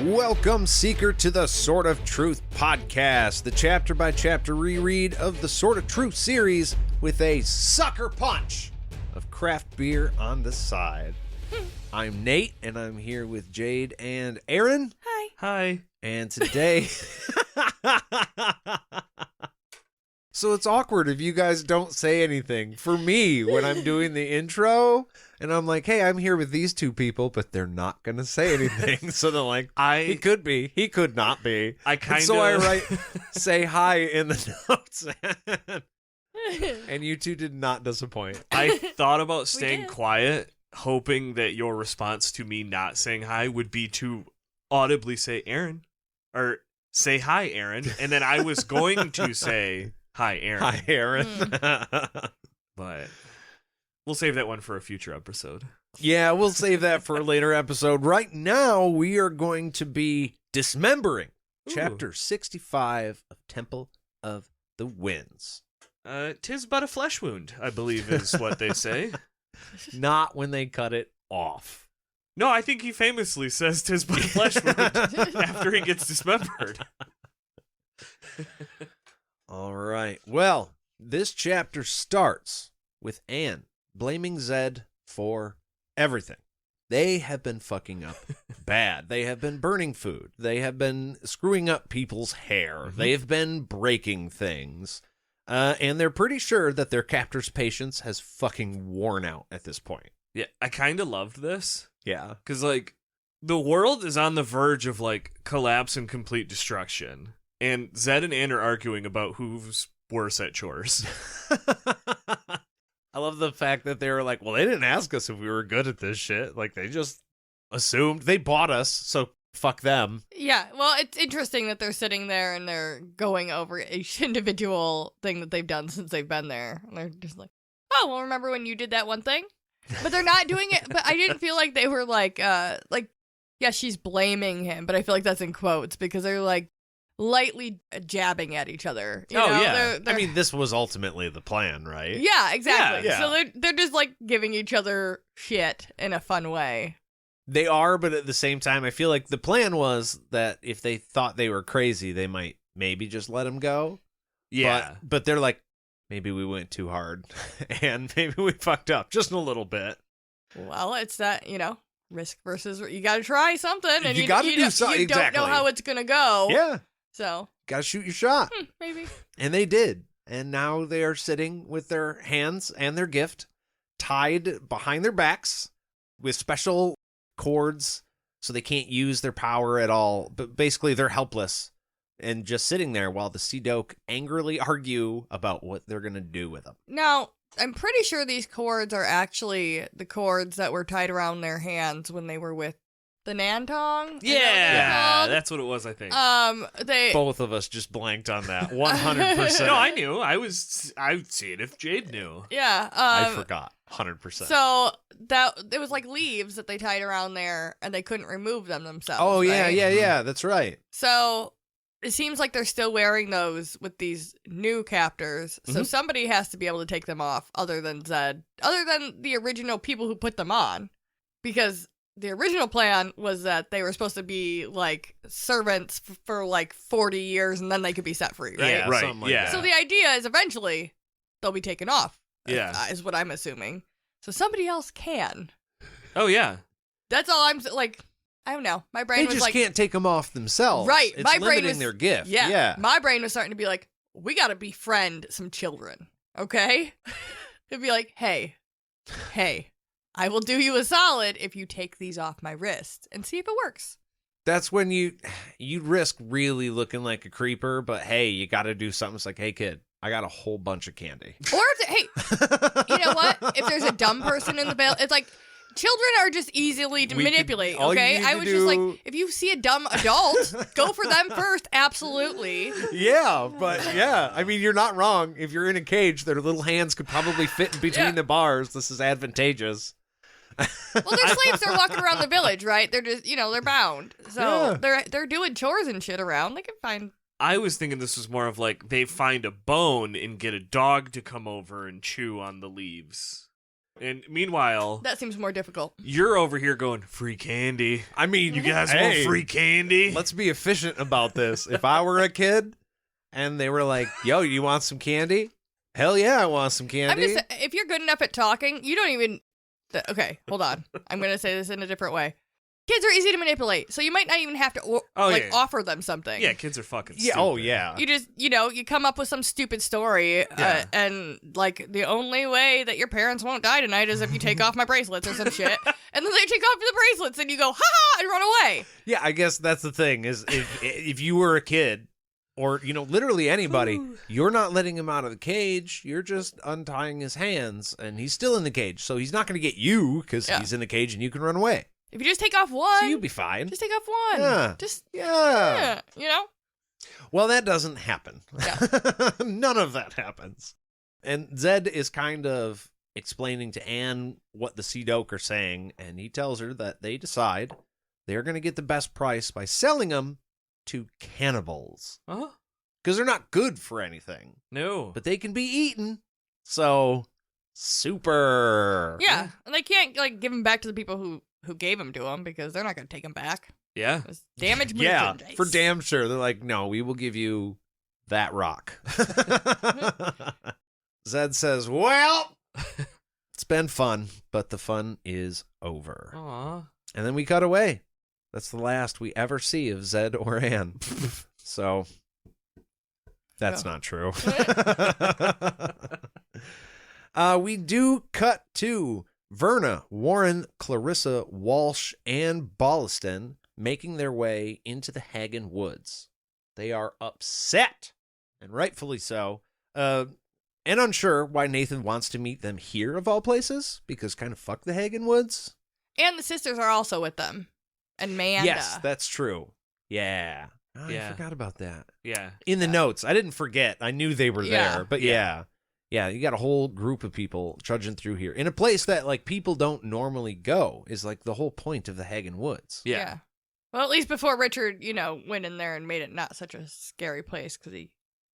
Welcome, Seeker, to the Sword of Truth podcast, the chapter-by-chapter reread of the Sword of Truth series with a sucker punch of craft beer on the side. I'm Nate, and I'm here with Jade and Aaron. Hi. Hi. And today... So it's awkward if you guys don't say anything. For me, when I'm doing the intro, and I'm like, hey, I'm here with these two people, but they're not going to say anything. So they're like, he could be, he could not be. So I write, say hi in the notes. And you two did not disappoint. I thought about staying quiet, hoping that your response to me not saying hi would be to audibly say Aaron, or say hi, Aaron. And then I was going to say... Hi, Aaron. Hi, Aaron. But we'll save that one for a future episode. Yeah, we'll save that for a later episode. Right now, we are going to be dismembering Chapter 65 of Temple of the Winds. 'Tis but a flesh wound, I believe is what they say. Not when they cut it off. No, I think he famously says 'tis but a flesh wound after he gets dismembered. All right. Well, this chapter starts with Anne blaming Zed for everything. They have been fucking up bad. They have been burning food. They have been screwing up people's hair. They have been breaking things. And they're pretty sure that their captor's patience has fucking worn out at this point. Yeah, I kind of loved this. Yeah. Because, like, the world is on the verge of, like, collapse and complete destruction. And Zed and Anne are arguing about who's worse at chores. I love the fact that they were like, well, they didn't ask us if we were good at this shit. Like, they just assumed they bought us, so fuck them. Yeah, well, it's interesting that they're sitting there and they're going over each individual thing that they've done since they've been there. And they're just like, oh, well, remember when you did that one thing? But they're not doing it. But I didn't feel like they were like, yeah, she's blaming him. But I feel like that's in quotes because they're like, lightly jabbing at each other. You know? Yeah. They're... I mean, this was ultimately the plan, right? Yeah, exactly. Yeah. So they're just like giving each other shit in a fun way. They are, but at the same time, I feel like the plan was that if they thought they were crazy, they might maybe just let him go. Yeah. But they're like, maybe we went too hard and maybe we fucked up just a little bit. Well, it's that, risk versus you got to try something, and you got to do something. You don't know how it's gonna go. Yeah. So got to shoot your shot. Maybe. And they did. And now they are sitting with their hands and their gift tied behind their backs with special cords so they can't use their power at all. But basically, they're helpless and just sitting there while the Sea Doke angrily argue about what they're going to do with them. Now, I'm pretty sure these cords are actually the cords that were tied around their hands when they were with the Nantong? Yeah, that's what it was, I think. Both of us just blanked on that 100%. No, I knew. I'd see it if Jade knew. Yeah. I forgot 100%. So it was like leaves that they tied around there, and they couldn't remove them themselves. Oh, yeah, right? yeah. That's right. So it seems like they're still wearing those with these new captors. So somebody has to be able to take them off other than Zed, other than the original people who put them on, because the original plan was that they were supposed to be like servants for like 40 years and then they could be set free, right? Yeah, right. Like yeah. So the idea is eventually they'll be taken off. Yeah. Is what I'm assuming. So somebody else can. Oh, yeah. That's all I'm like. I don't know. My brain They was just like, can't take them off themselves. Right. It's My brain limiting was their gift. Yeah. Yeah. My brain was starting to be like, we got to befriend some children. Okay. It'd be like, hey, I will do you a solid if you take these off my wrist and see if it works. That's when you risk really looking like a creeper, but hey, you got to do something. It's like, hey, kid, I got a whole bunch of candy. Or hey, you know what? If there's a dumb person in the bill, it's like children are just easy to manipulate. Okay, I was just like, if you see a dumb adult, go for them first. Absolutely. Yeah, but yeah, I mean, you're not wrong. If you're in a cage, their little hands could probably fit in between the bars. This is advantageous. Well, they're slaves. They're walking around the village, right? They're just, they're bound. So they're doing chores and shit around. They can find. I was thinking this was more of like they find a bone and get a dog to come over and chew on the leaves. And meanwhile, That seems more difficult. you're over here going, free candy. I mean, You guys hey, want free candy? Let's be efficient about this. If I were a kid and they were like, yo, you want some candy? Hell yeah, I want some I'm candy. just if you're good enough at talking, you don't even. Okay, hold on. I'm gonna say this in a different way. Kids are easy to manipulate, so you might not even have to yeah. offer them something. Yeah, kids are fucking Yeah, stupid. oh yeah. You just, you come up with some stupid story, Yeah. and like the only way that your parents won't die tonight is if you take off my bracelets or some shit. And then they take off the bracelets, and you go, ha ha, and run away. Yeah, I guess that's the thing is if you were a kid or, literally anybody, you're not letting him out of the cage. You're just untying his hands and he's still in the cage. So he's not going to get you because Yeah. he's in the cage and you can run away. If you just take off one, So you'd be fine. just take off one. Yeah. Just, Yeah. Well, that doesn't happen. Yeah. None of that happens. And Zed is kind of explaining to Anne what the Sea Doke are saying, and he tells her that they decide they're going to get the best price by selling them to cannibals. Huh? Because they're not good for anything, No. but they can be eaten. So, super. Yeah, and they can't like give them back to the people who gave them to them because they're not going to take them back. Yeah. It's damaged Yeah, merchandise. for damn sure. They're like, no, we will give you that rock. Zed says, well, it's been fun, but the fun is over. Aw. And then we cut away. That's the last we ever see of Zed or Anne. So, that's Oh. not true. We do cut to Verna, Warren, Clarissa, Walsh, and Bolliston making their way into the Hagen Woods. They are upset, and rightfully so, and unsure why Nathan wants to meet them here of all places, because kind of fuck the Hagen Woods. And the sisters are also with them. And Manda. Yes, that's true. Yeah. Oh, Yeah. I forgot about that. Yeah. In the notes. I didn't forget. I knew they were Yeah. there, but yeah. Yeah, you got a whole group of people trudging through here in a place that like people don't normally go is like the whole point of the Hagen Woods. Yeah. Well, at least before Richard, went in there and made it not such a scary place because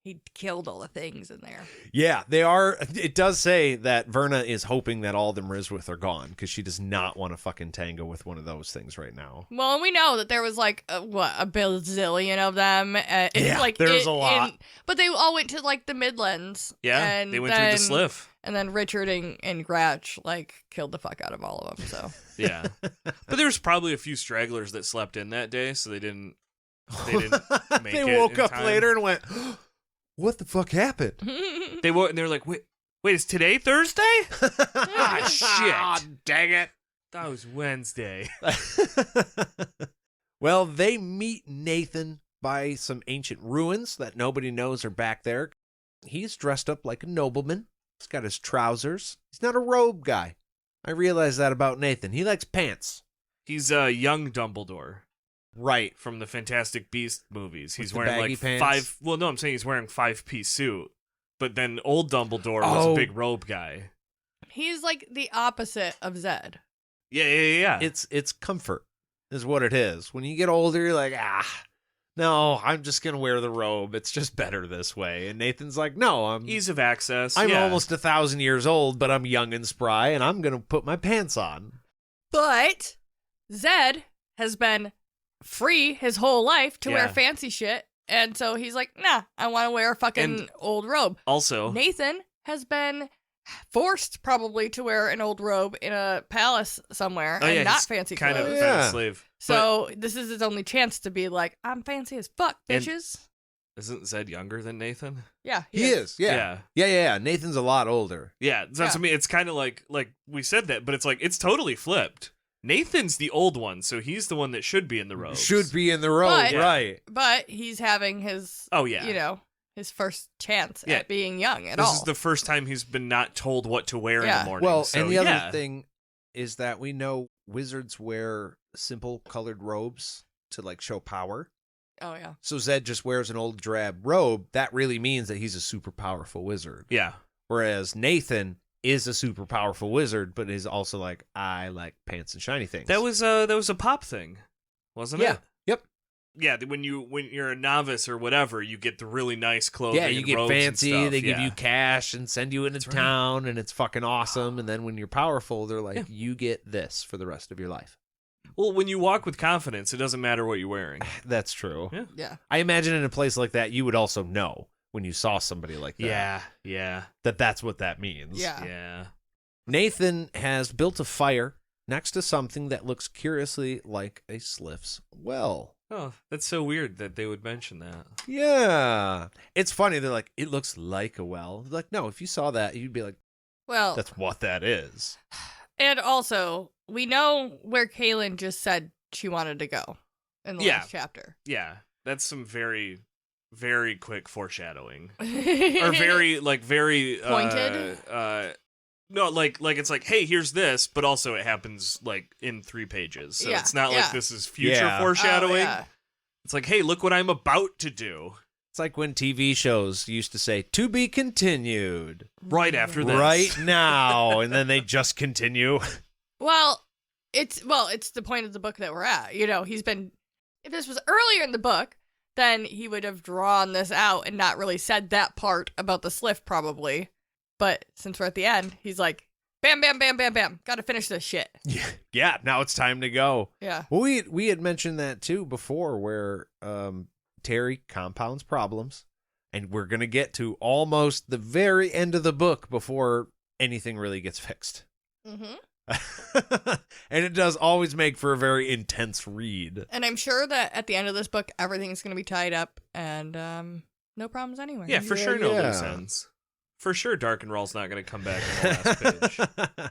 he killed all the things in there. Yeah, they are. It does say that Verna is hoping that all the Mriswith are gone because she does not want to fucking tango with one of those things right now. Well, and we know that there was like a bazillion of them. Yeah, like there's a lot. but they all went to like the Midlands. Yeah. and They went then, through the sliff. And then Richard and Gratch like killed the fuck out of all of them. So Yeah. But there was probably a few stragglers that slept in that day, so they didn't make They it woke in up time. later and went, what the fuck happened? They woke and they were like, wait, is today Thursday? Ah, shit. Dang it. That was Wednesday. Well, they meet Nathan by some ancient ruins that nobody knows are back there. He's dressed up like a nobleman. He's got his trousers. He's not a robe guy. I realize that about Nathan. He likes pants. He's a young Dumbledore Right. from the Fantastic Beast movies. He's the wearing baggy like pants? I'm saying he's wearing 5-piece suit. But then old Dumbledore was Oh. a big robe guy. He's like the opposite of Zed. Yeah. It's comfort is what it is. When you get older, you're like, no, I'm just going to wear the robe. It's just better this way. And Nathan's like, no, I'm Ease of access. I'm yeah. almost 1,000 years old, but I'm young and spry, and I'm going to put my pants on. But Zed has been free his whole life to wear Yeah. fancy shit. And so he's like, nah, I want to wear a fucking And- old robe. Also, Nathan has been forced probably to wear an old robe in a palace somewhere Oh, and yeah, not he's fancy kind clothes. of Yeah. been a slave. So this is his only chance to be like, I'm fancy as fuck, And- bitches. But isn't Zed younger than Nathan? Yeah, He is, yeah. Yeah. Nathan's a lot older. Yeah, that's what I mean. It's kind of like we said that, but it's like it's totally flipped. Nathan's the old one, so he's the one that should be in the robes. Should be in the robe, But- right. But he's having his, Oh yeah. his first chance Yeah. at being young at This all. is the first time he's been not told what to wear in Yeah. the morning. Well, so, and the other yeah. thing is that we know wizards wear simple colored robes to like show power. Oh, yeah. So Zed just wears an old drab robe. That really means that he's a super powerful wizard. Yeah. Whereas Nathan is a super powerful wizard, but is also like, I like pants and shiny things. That was a pop thing, wasn't Yeah. it? Yep. Yeah, when you're a novice or whatever, you get the really nice clothing. Yeah, you and get robes and fancy. stuff. They give Yeah. you cash and send you into That's right. town, and it's fucking awesome. And then when you're powerful, they're like, Yeah. you get this for the rest of your life. Well, when you walk with confidence, it doesn't matter what you're wearing. That's true. Yeah. Yeah. I imagine in a place like that, you would also know when you saw somebody like that. Yeah. That's what that means. Yeah. Yeah. Nathan has built a fire next to something that looks curiously like a Sliff's well. Oh, that's so weird that they would mention that. Yeah. It's funny. They're like, it looks like a well. They're like, no, if you saw that, you'd be like, Well, that's what that is. and also, we know where Kaylin just said she wanted to go in the last chapter. Yeah, that's some very, very quick foreshadowing, or very Pointed? No, like it's like, hey, here's this, but also it happens like in 3 pages, so it's not like this is future foreshadowing. Oh, yeah. It's like, hey, look what I'm about to do. It's like when TV shows used to say, to be continued. Right after this. Right now. And then they just continue. Well, it's the point of the book that we're at. You know, he's been. If this was earlier in the book, then he would have drawn this out and not really said that part about the Sliff, probably. But since we're at the end, he's like, bam, bam, bam, bam, bam. Got to finish this shit. Yeah, now it's time to go. Yeah. Well, we had mentioned that too before, where Terry compounds problems, and we're going to get to almost the very end of the book before anything really gets fixed. Mm-hmm. And it does always make for a very intense read. And I'm sure that at the end of this book, everything's going to be tied up and no problems anywhere. Yeah, for sure, no Yeah. loose ends. For sure, Dark and Roll's not going to come back in the last page.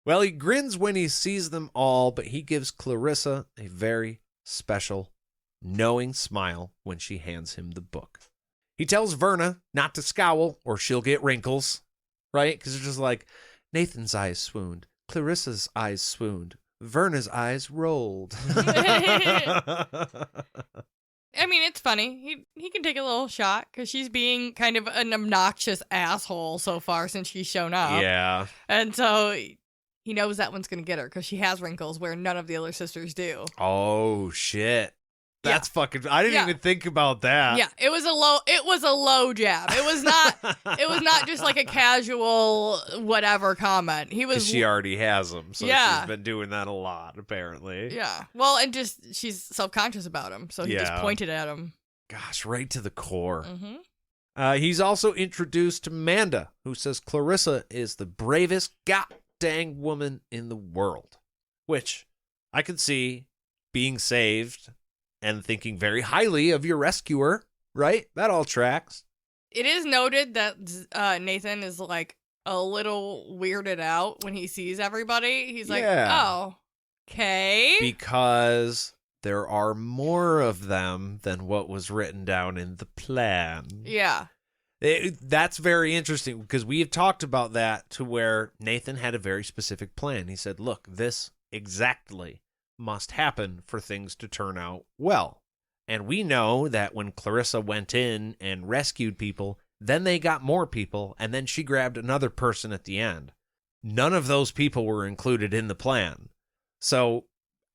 Well, he grins when he sees them all, but he gives Clarissa a very special, knowing smile when she hands him the book. He tells Verna not to scowl or she'll get wrinkles, right? Because it's just like, Nathan's eyes swooned, Clarissa's eyes swooned, Verna's eyes rolled. I mean, it's funny. He can take a little shot because she's being kind of an obnoxious asshole so far since she's shown up. Yeah. And so he knows that one's going to get her because she has wrinkles where none of the other sisters do. Oh, shit. That's Yeah. fucking... I didn't Yeah. even think about that. Yeah, it was a low jab. It was not just like a casual whatever comment. He 'Cause was she already has them, so Yeah. she's been doing that a lot, apparently. Yeah. Well, and just she's self-conscious about him, so he just Yeah. pointed at him. Gosh, right to the core. Mm-hmm. He's also introduced to Manda, who says Clarissa is the bravest god-dang woman in the world. Which I could see being saved and thinking very highly of your rescuer, right? That all tracks. It is noted that Nathan is like a little weirded out when he sees everybody. He's like, Yeah. oh, okay. Because there are more of them than what was written down in the plan. Yeah. That's very interesting because we have talked about that to where Nathan had a very specific plan. He said, look, this exactly must happen for things to turn out well. And we know that when Clarissa went in and rescued people, then they got more people, and then she grabbed another person at the end. None of those people were included in the plan. So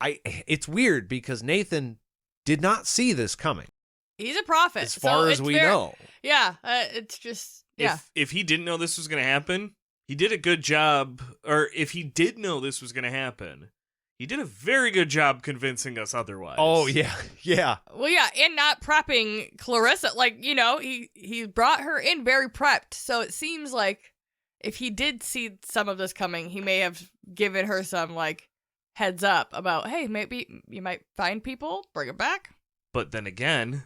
it's weird because Nathan did not see this coming. He's a prophet. As far as we know. Yeah. It's just, yeah. If he didn't know this was going to happen, he did a good job. Or if he did know this was going to happen, he did a very good job convincing us otherwise. Oh, yeah. Yeah. Well, yeah, and not prepping Clarissa. Like, you know, he brought her in very prepped. So it seems like if he did see some of this coming, he may have given her some, like, heads up about, hey, maybe you might find people, bring them back. But then again,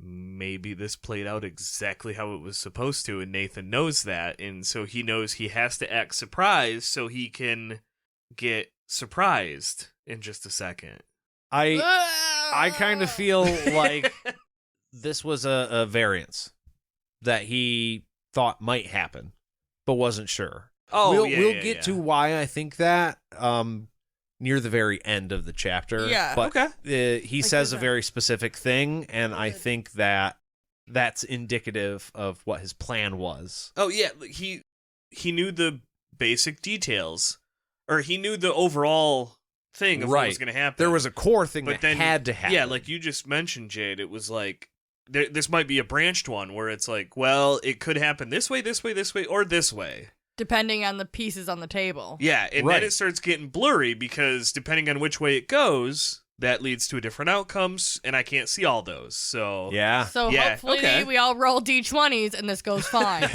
maybe this played out exactly how it was supposed to, and Nathan knows that, and so he knows he has to act surprised so he can get surprised in just a second. I kind of feel like this was a variance that he thought might happen, but wasn't sure. Oh, we'll get to why I think that near the very end of the chapter. Yeah. But Okay. He says a very specific thing, and I think that that's indicative of what his plan was. Oh, yeah. He knew the basic details, or he knew the overall thing of what was going to happen. There was a core thing but that had to happen. Yeah, like you just mentioned, Jade, it was like, this might be a branched one where it's like, well, it could happen this way, or this way. Depending on the pieces on the table. Yeah, and then it starts getting blurry because depending on which way it goes, that leads to a different outcomes, and I can't see all those. So So hopefully we all roll D20s and this goes fine.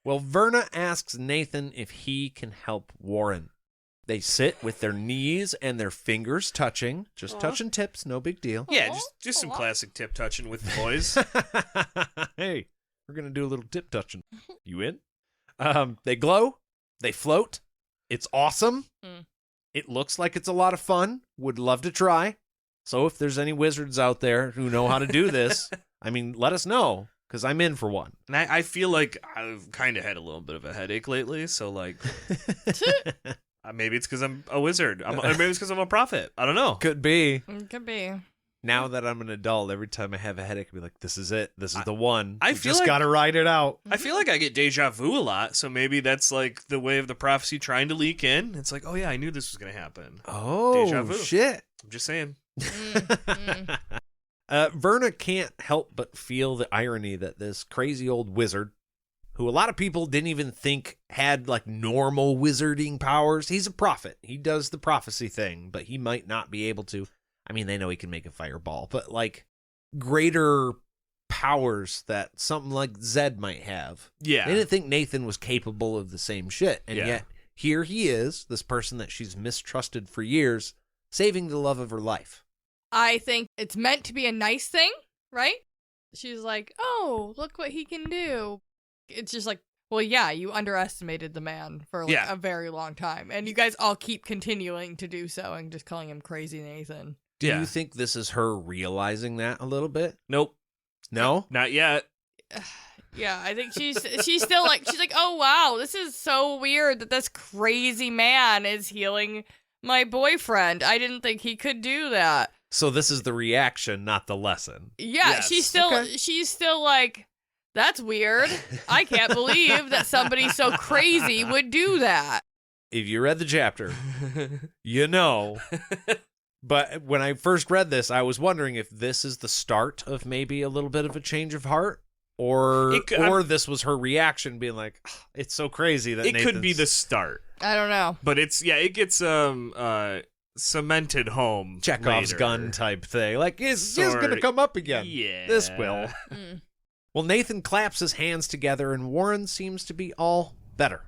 Well, Verna asks Nathan if he can help Warren. They sit with their knees and their fingers touching, just touching tips, no big deal. Yeah, just some classic tip touching with the boys. Hey, we're gonna do a little tip touching. You in? They glow, they float. It's awesome. It looks like it's a lot of fun. Would love to try. So if there's any wizards out there who know how to do this, I mean, let us know, because I'm in for one. And I feel like I've kind of had a little bit of a headache lately, so like, maybe it's because I'm a wizard. Or maybe it's because I'm a prophet. I don't know. Could be. Could be. Now that I'm an adult, every time I have a headache, I'll be like, this is it. This is the one. I You feel just like- got to ride it out. I feel like I get deja vu a lot, so maybe that's like the way of the prophecy trying to leak in. It's like, oh yeah, I knew this was going to happen. Oh, Deja vu. shit. I'm just saying. Verna can't help but feel the irony that this crazy old wizard, who a lot of people didn't even think had like normal wizarding powers, he's a prophet. He does the prophecy thing, but he might not be able to. I mean, they know he can make a fireball, but like greater powers that something like Zed might have. Yeah. They didn't think Nathan was capable of the same shit. And Yeah. yet here he is, this person that she's mistrusted for years, saving the love of her life. I think it's meant to be a nice thing, right? She's like, oh, look what he can do. It's just like, well, yeah, you underestimated the man for like a very long time. And you guys all keep continuing to do so and just calling him Crazy Nathan. Do you think this is her realizing that a little bit? Nope. No? Not yet. Yeah, I think she's still like, she's like, oh, wow, this is so weird that this crazy man is healing my boyfriend. I didn't think he could do that. So this is the reaction, not the lesson. Yeah, Yes. she's still like, that's weird. I can't believe that somebody so crazy would do that. If you read the chapter, you know. But when I first read this, I was wondering if this is the start of maybe a little bit of a change of heart, or this was her reaction being like, "Ah, it's so crazy that It could be Nathan's the start. I don't know. But it gets cemented home. Chekhov's later. gun type thing. Like, it's going to come up again. Yeah. This will. Well, Nathan claps his hands together, and Warren seems to be all better.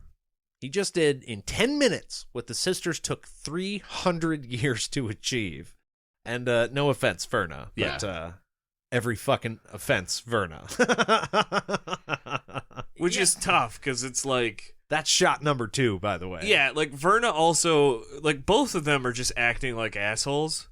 He just did in 10 minutes what the sisters took 300 years to achieve. And no offense, Verna. Yeah. But every fucking offense, Verna. Which is tough, because it's like... That's shot number 2, by the way. Yeah, like, Verna also... Like, both of them are just acting like assholes.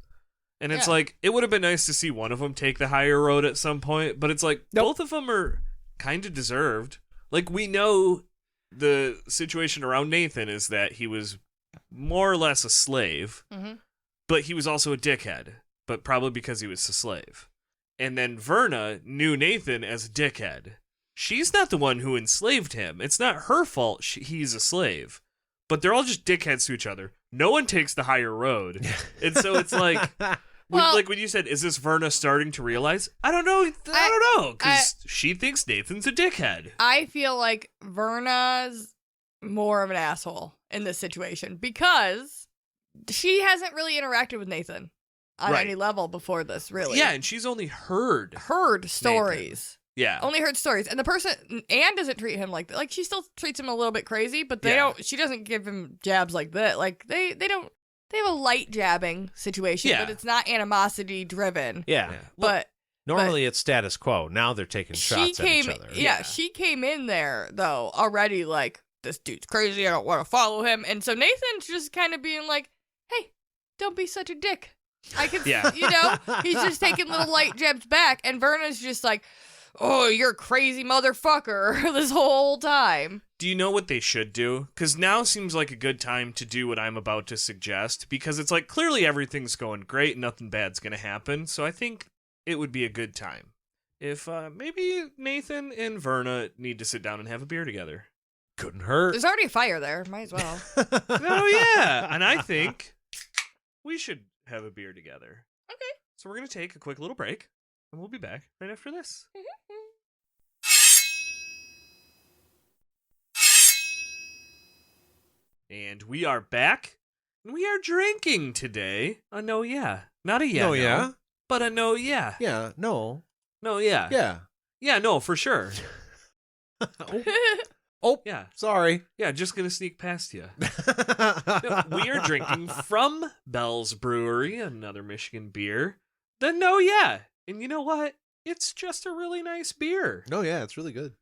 And it's like, it would have been nice to see one of them take the higher road at some point, but it's like, both of them are kind of deserved. Like, we know the situation around Nathan is that he was more or less a slave, but he was also a dickhead, but probably because he was a slave. And then Verna knew Nathan as a dickhead. She's not the one who enslaved him. It's not her fault he's a slave. But they're all just dickheads to each other. No one takes the higher road. And so it's like... like when you said, is this Verna starting to realize? I don't know. I don't know. Because she thinks Nathan's a dickhead. I feel like Verna's more of an asshole in this situation because she hasn't really interacted with Nathan on any level before this, really. Yeah, and she's only heard stories. Yeah. Only heard stories. And the person, Anne doesn't treat him like that. Like, she still treats him a little bit crazy, but she doesn't give him jabs like that. Like, they have a light jabbing situation, but it's not animosity driven. Yeah. But normally it's status quo. Now they're taking shots at each other. Yeah, she came in there, though, already like, this dude's crazy. I don't want to follow him. And so Nathan's just kind of being like, hey, don't be such a dick. I can, he's just taking little light jabs back. And Verna's just like, oh, you're a crazy motherfucker this whole time. Do you know what they should do? Because now seems like a good time to do what I'm about to suggest, because it's like clearly everything's going great, nothing bad's going to happen, so I think it would be a good time if maybe Nathan and Verna need to sit down and have a beer together. Couldn't hurt. There's already a fire there. Might as well. Oh, yeah. And I think we should have a beer together. Okay. So we're going to take a quick little break, and we'll be back right after this. And we are back, and we are drinking today. A no, yeah. Not a yeah, No, yeah? but a no, yeah. Yeah, no. No, yeah. Yeah. Yeah, no, for sure. Oh, Yeah. sorry. Yeah, just going to sneak past you. No, we are drinking from Bell's Brewery, another Michigan beer. The No Yeah. And you know what? It's just a really nice beer. No, yeah, it's really good.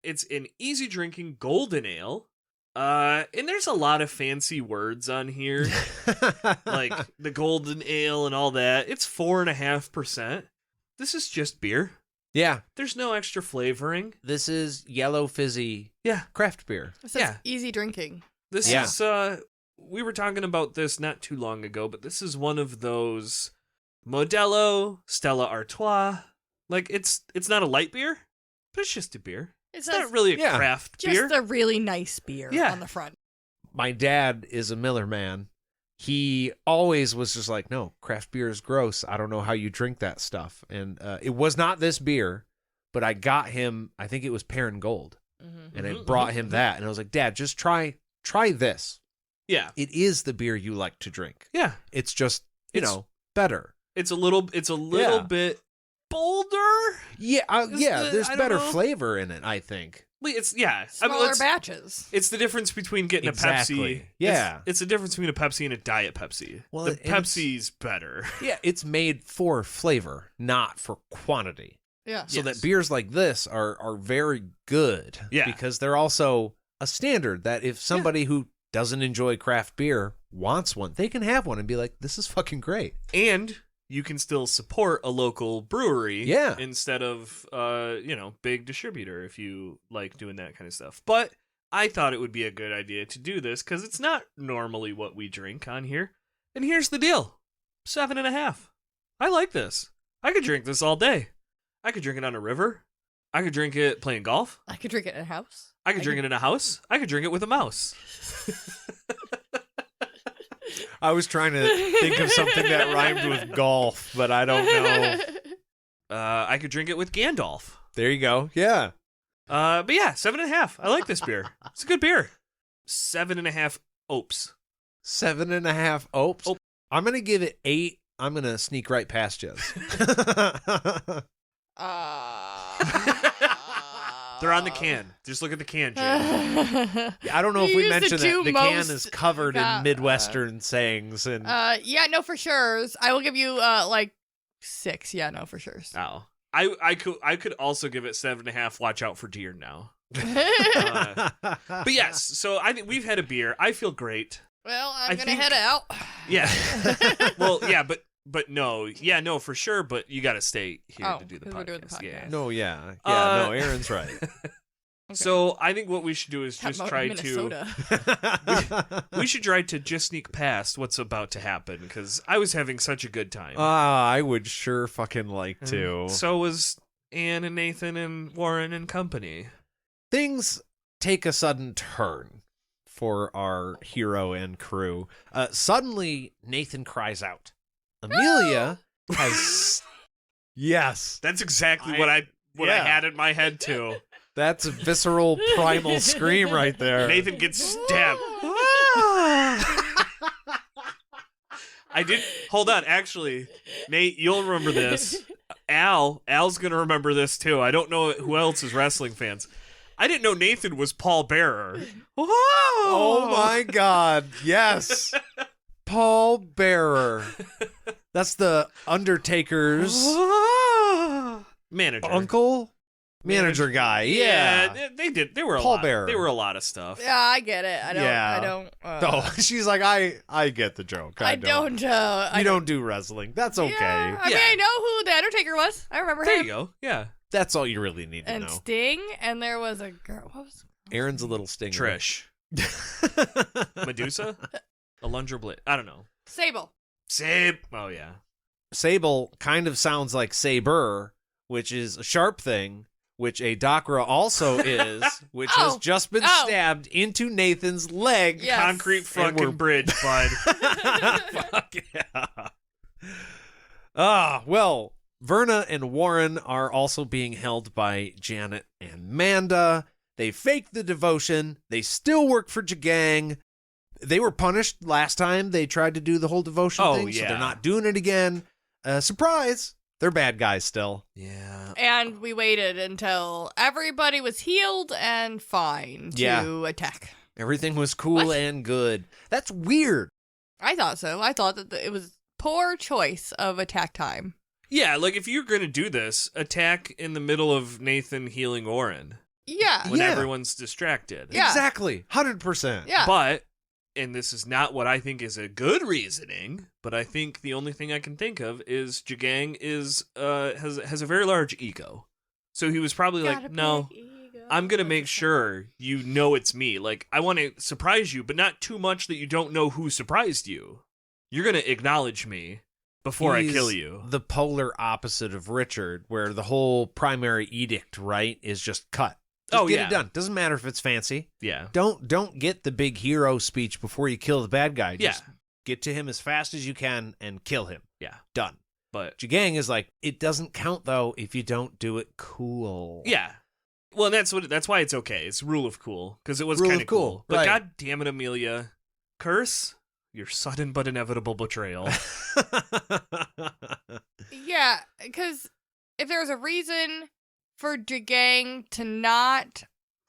It's an easy drinking golden ale. And there's a lot of fancy words on here, like the golden ale and all that. It's 4.5%. This is just beer. Yeah, There's no extra flavoring. this is yellow fizzy Yeah. craft beer. It says Yeah. easy drinking. This Yeah. is, we were talking about this not too long ago, but this is one of those Modelo, Stella Artois. Like, it's not a light beer, but it's just a beer. It It's says not really a Yeah. craft just beer. a really nice beer Yeah. on the front. My dad is a Miller man. He always was just like, no, craft beer is gross. I don't know how you drink that stuff. And it was not this beer, but I got him, I think it was Perrin Gold. Mm-hmm. And I Mhm, brought mhm, him mhm. that. And I was like, Dad, just try this. Yeah. It is the beer you like to drink. Yeah. It's just, It's- better. It's a little Yeah. bit bolder. Yeah, Is yeah. the- There's I don't better know. flavor in it, I think. It's, yeah. Smaller batches. It's the difference between getting Exactly. a Pepsi. Yeah. It's the difference between a Pepsi and a Diet Pepsi. Well, the and it's- Pepsi's better. Yeah, it's made for flavor, not for quantity. Yeah. So Yes. that beers like this are very good. Yeah. Because they're also a standard that if somebody who doesn't enjoy craft beer wants one, they can have one and be like, this is fucking great. And you can still support a local brewery Yeah. instead of big distributor if you like doing that kind of stuff. But I thought it would be a good idea to do this because it's not normally what we drink on here. And here's the deal. 7.5. I like this. I could drink this all day. I could drink it on a river. I could drink it playing golf. I could drink it in a house. I could drink it in a house. I could drink it with a mouse. I was trying to think of something that rhymed with golf, but I don't know. I could drink it with Gandalf. There you go. Yeah. But yeah, 7.5. I like this beer. It's a good beer. 7.5 opes. 7.5 opes. Oh. I'm going to give it 8. I'm going to sneak right past you. They're on the can. Just look at the can, Jay. I don't know if You we used the mentioned two that the can most- is covered in Midwestern sayings and yeah, no, for sure. I will give you 6. Yeah, no, for sure. Oh. I could also give it 7.5. Watch out for deer now. But yes, so I think we've had a beer. I feel great. Well, I I'm gonna think- head out. Yeah. Well, yeah, but no. Yeah, no, for sure, but you got to stay here Oh, to do the 'cause we're doing the podcast. Yeah. podcast. no, yeah. Uh, No, Aaron's right. So I think what we should do is Talking just about try Minnesota. we should try to just sneak past what's about to happen because I was having such a good time. I would sure fucking like to. And so was Ann and Nathan and Warren and company. Things take a sudden turn for our hero and crew. Suddenly, Nathan cries out. Amelia has. Yes, That's exactly what I yeah. had in my head too. that's a visceral primal scream right there. Nathan gets stabbed. I did. Hold on. Actually, Nate, you'll remember this. Al's gonna remember this too. I don't know who else is wrestling fans. I didn't know Nathan was Paul Bearer. Oh my God! Yes, Paul Bearer. That's the Undertaker's Manager. uncle, manager guy. Yeah. they did. They were a Paul lot. Bearer. They were a lot of stuff. Yeah, I get it. I don't. Yeah. I don't. Oh, she's like, I get the joke. I don't. You don't do wrestling. That's okay. Yeah, I mean, Yeah. I know who the Undertaker was. I remember There him. you go. Yeah. That's all you really need to And know. Sting, and there was a girl. What was? Aaron's a little stinger. Trish. Medusa. Alundra Bliss. I don't know. Sable. Sib. Oh yeah. Sable kind of sounds like saber, which is a sharp thing, which a Dakra also is, which has just been stabbed into Nathan's leg. Yes. Concrete fucking bridge, bud. Fuck yeah. Well, Verna and Warren are also being held by Janet and Manda. They fake the devotion. They still work for Jagang. They were punished last time they tried to do the whole devotion thing, so they're not doing it again. Surprise! They're bad guys still. Yeah. And we waited until everybody was healed and fine to attack. Everything was cool and good. That's weird. I thought so. I thought that it was poor choice of attack time. Yeah, like if you're going to do this, attack in the middle of Nathan healing Oren. Yeah. When everyone's distracted. Yeah. Exactly. 100%. Yeah. But, and this is not what I think is a good reasoning, but I think the only thing I can think of is Jagang has a very large ego. So he was probably like, no, I'm going to make sure you know it's me. Like, I want to surprise you, but not too much that you don't know who surprised you. You're going to acknowledge me before I kill you. The polar opposite of Richard, where the whole primary edict, right, is just cut. Just get it done. Doesn't matter if it's fancy. Yeah. Don't get the big hero speech before you kill the bad guy. Just get to him as fast as you can and kill him. Yeah. Done. But Jagang is like, it doesn't count though if you don't do it cool. Yeah. Well, that's why it's okay. It's rule of cool because it was kind of cool. But right. God damn it, Amelia, curse your sudden but inevitable betrayal. Yeah, because if there was a reason for Jagang to not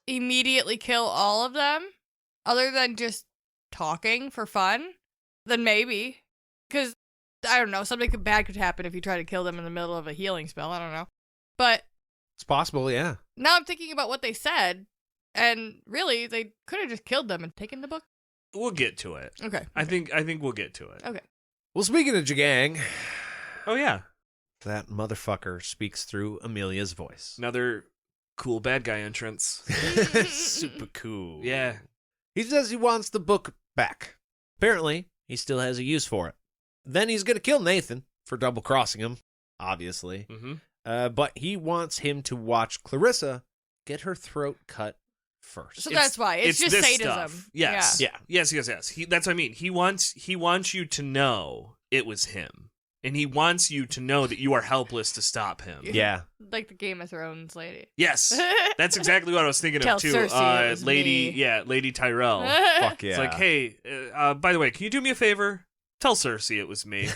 immediately kill all of them, other than just talking for fun, then maybe. Because, I don't know, something bad could happen if you try to kill them in the middle of a healing spell. I don't know. But it's possible, yeah. Now I'm thinking about what they said, and really, they could have just killed them and taken the book. We'll get to it. Okay. I think we'll get to it. Okay. Well, speaking of Jagang, oh yeah, that motherfucker speaks through Amelia's voice. Another cool bad guy entrance. Super cool. Yeah. He says he wants the book back. Apparently, he still has a use for it. Then he's going to kill Nathan for double-crossing him, obviously. Mm-hmm. But he wants him to watch Clarissa get her throat cut first. So that's why. It's just this sadism. Stuff. Yes. Yeah. Yes. That's what I mean. He wants you to know it was him. And he wants you to know that you are helpless to stop him. Yeah. Like the Game of Thrones lady. Yes. That's exactly what I was thinking Tell of, too. Cersei it was Lady, me. Lady Tyrell. Fuck yeah. It's like, hey, by the way, can you do me a favor? Tell Cersei it was me.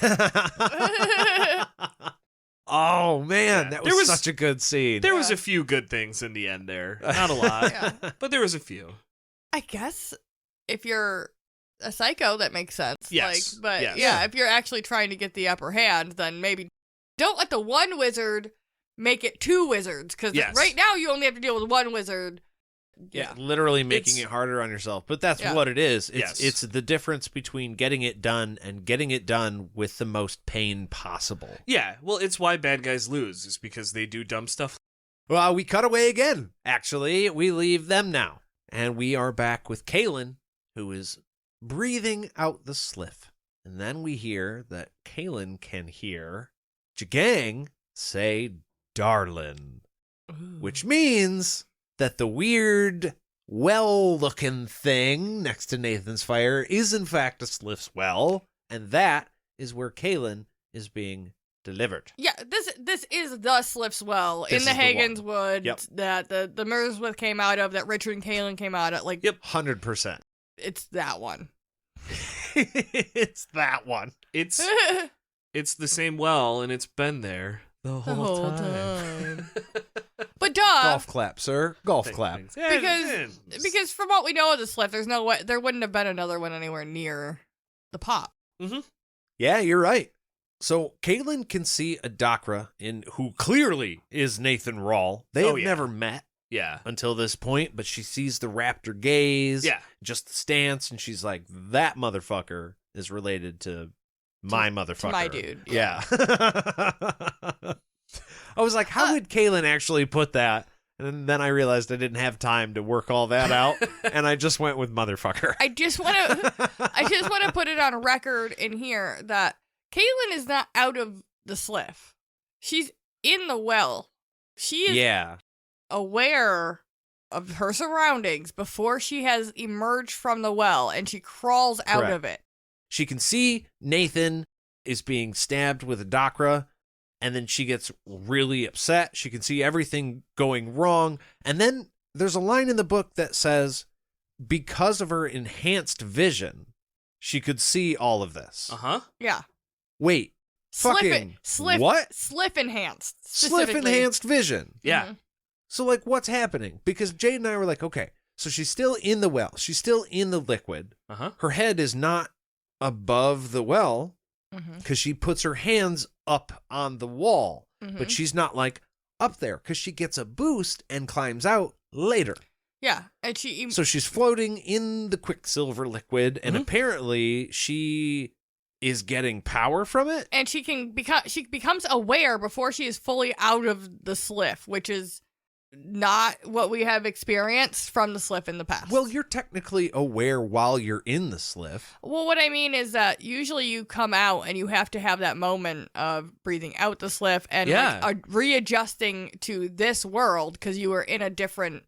Oh, man. Yeah. That was such a good scene. There was a few good things in the end there. Not a lot, but there was a few. I guess if you're a psycho, that makes sense. Yes. Like, but yes. yeah, if you're actually trying to get the upper hand, then maybe don't let the one wizard make it two wizards. Because right now you only have to deal with one wizard. Yeah, literally making it harder on yourself. But that's what it is. It's the difference between getting it done and getting it done with the most pain possible. Yeah, well, it's why bad guys lose, is because they do dumb stuff. Well, we cut away again. Actually, we leave them now. And we are back with Kaylin, who is breathing out the sliff. And then we hear that Kaylin can hear Jagang say, darlin', which means that the weird, well-looking thing next to Nathan's fire is in fact a Sliff's well, and that is where Kaylin is being delivered. Yeah, this is the Sliff's well in the Hagen's Wood that the Merswith came out of, that Richard and Kaylin came out of. Like, 100%. It's that one. It's that one. It's the same well, and it's been there the whole time. But duh. Golf clap, sir. Golf clap. Because from what we know of the Sliff, there's no way there wouldn't have been another one anywhere near the pop. Mm-hmm. Yeah, you're right. So Kaylin can see a Dakra who clearly is Nathan Rawl. They have never met until this point, but she sees the raptor gaze, just the stance, and she's like, that motherfucker is related to my motherfucker. To my dude. Yeah. I was like, how would Kaylin actually put that? And then I realized I didn't have time to work all that out, and I just went with motherfucker. I just want to put it on record in here that Kaylin is not out of the Sliff. She's in the well. She is aware of her surroundings before she has emerged from the well, and she crawls out Correct. of it. She can see Nathan is being stabbed with a Dakra, and then she gets really upset. She can see everything going wrong. And then there's a line in the book that says, because of her enhanced vision, she could see all of this. Uh-huh. Yeah. Wait, fucking what? Sliff enhanced. Sliff specifically. enhanced vision. Yeah. Mhm. So, like, what's happening? Because Jade and I were like, okay, so she's still in the well. She's still in the liquid. Uh-huh. Her head is not above the well Mhm. because she puts her hands up on the wall. Mhm. But she's not, like, up there because she gets a boost and climbs out later. Yeah, and she. So she's floating in the quicksilver liquid, and Mhm. apparently she is getting power from it. And she becomes aware before she is fully out of the sliff, which is not what we have experienced from the sliff in the past. Well, you're technically aware while you're in the sliff. Well, what I mean is that usually you come out and you have to have that moment of breathing out the sliff and Yeah. like, readjusting to this world because you were in a different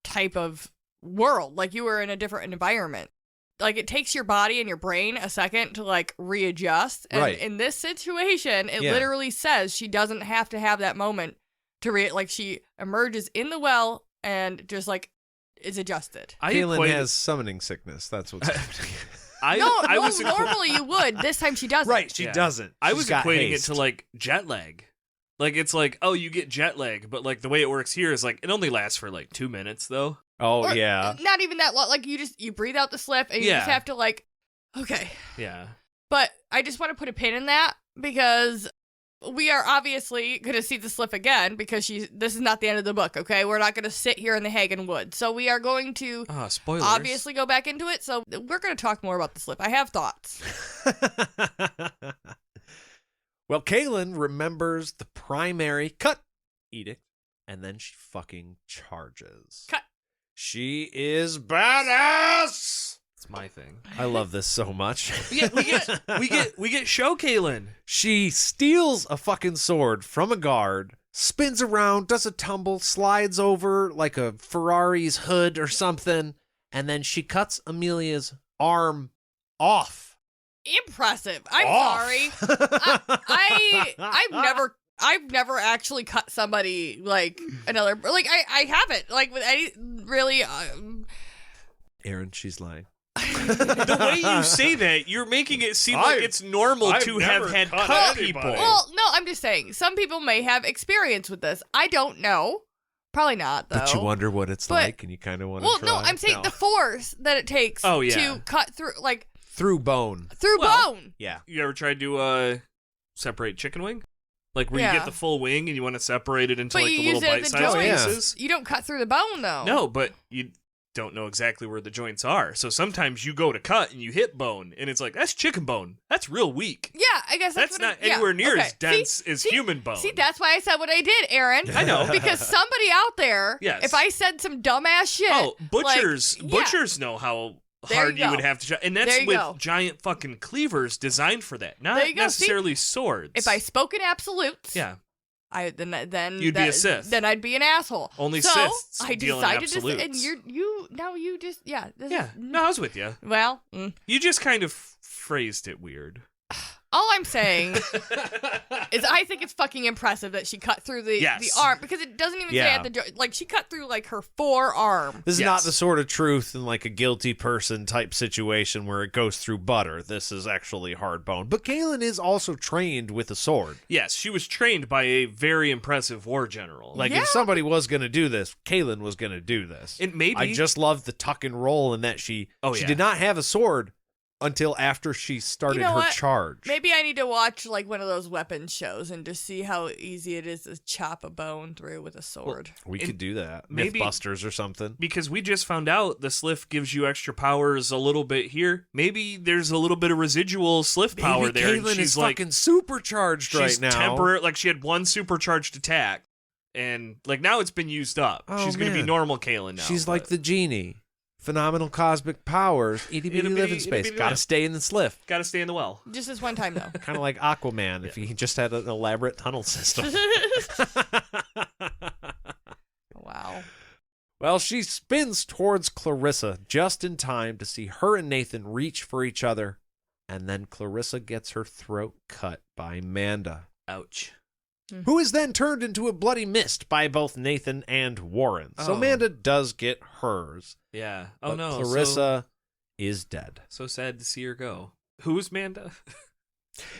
type of world. Like you were in a different environment. Like it takes your body and your brain a second to like readjust. And Right. in this situation, it Yeah. literally says she doesn't have to have that moment to like she emerges in the well and just like is adjusted. Kaylin equate- has summoning sickness. That's what's happening. I was normally you would. This time she doesn't. Right, she Yeah. doesn't. I She's was got equating haste. it to like jet lag. Like it's like, oh, you get jet lag, but like the way it works here is like it only lasts for like 2 minutes though. Oh, Or yeah. Not even that long. Like you breathe out the slip and you Yeah. just have to like, okay. Yeah. But I just want to put a pin in that because we are obviously going to see the slip again because this is not the end of the book, okay? We're not going to sit here in the Hagen Wood. So we are going to Spoilers. obviously go back into it. So we're going to talk more about the slip. I have thoughts. Well, Kaylin remembers the primary cut edict, and then she fucking charges. Cut. She is badass. It's my thing. I love this so much. We get show Kaylin. She steals a fucking sword from a guard, spins around, does a tumble, slides over like a Ferrari's hood or something, and then she cuts Amelia's arm off. Impressive. I'm Off. sorry. I've never actually cut somebody like another. Like I haven't. Like with any really. Aaron, she's lying. The way you say that, you're making it seem like it's normal I've to never have had cut cut anybody. people. Well, no, I'm just saying. Some people may have experience with this. I don't know. Probably not, though. But you wonder what it's But- like, and you kind of want to Well, try. no, I'm saying the force that it takes Oh, yeah. to cut through, like, Through bone. through Well, bone. Yeah. You ever tried to separate chicken wing? Like where Yeah. you get the full wing and you want to separate it into But like you the use little it as a bite-sized joint. Yeah. pieces? You don't cut through the bone, though. No, but you don't know exactly where the joints are. So sometimes you go to cut and you hit bone, and it's like, that's chicken bone. That's real weak. Yeah, I guess That's what not yeah, anywhere near okay. as dense as See, human bone. See, that's why I said what I did, Aaron. I know. Because somebody out there, Yes. if I said some dumbass shit, Oh, butchers like, yeah. butchers know how There hard you you would go. have to chop. And There that's you with go. giant fucking cleavers designed for that. There Not you go. See? necessarily swords. if I spoke in absolutes, Yeah. then You'd be a Sith. Then I'd be an asshole. Only so Siths I deal in decided to, absolutes. and you just this Yeah. is, No, I was with you. well, You just kind of phrased it weird. all I'm saying is I think it's fucking impressive that she cut through the Yes. arm because it doesn't even say Yeah. at the like she cut through like her forearm. This is Yes. not the sort of truth in like a guilty person type situation where it goes through butter. This is actually hard bone. But Kaylin is also trained with a sword. Yes, she was trained by a very impressive war general. Like Yeah. if somebody was going to do this, Kaylin was going to do this. And maybe I just love the tuck and roll in that she yeah. did not have a sword until after she started You know her what? charge. Maybe I need to watch like one of those weapons shows and just see how easy it is to chop a bone through with a sword. We and could do that. maybe- Mythbusters or something. because we just found out the Sliff gives you extra powers a little bit here. Maybe there's a little bit of residual Sliff power Maybe there. and Kaylin she's is like fucking supercharged she's right now. temporary. Like she had one supercharged attack, and like now it's been used up. Oh, She's gonna be man. normal Kaylin now. She's like but the genie. Phenomenal cosmic powers. Itty bitty Itty bitty, live in itty space. bitty Gotta live. stay in the sliff. gotta stay in the well. Just this one time though. Kind of like Aquaman if he just had an elaborate tunnel system. Wow. Well, she spins towards Clarissa just in time to see her and Nathan reach for each other, and then Clarissa gets her throat cut by Manda. Ouch. Who is then turned into a bloody mist by both Nathan and Warren. So Oh. Manda does get hers. Yeah. Oh But no. Clarissa is dead. So sad to see her go. Who's Manda?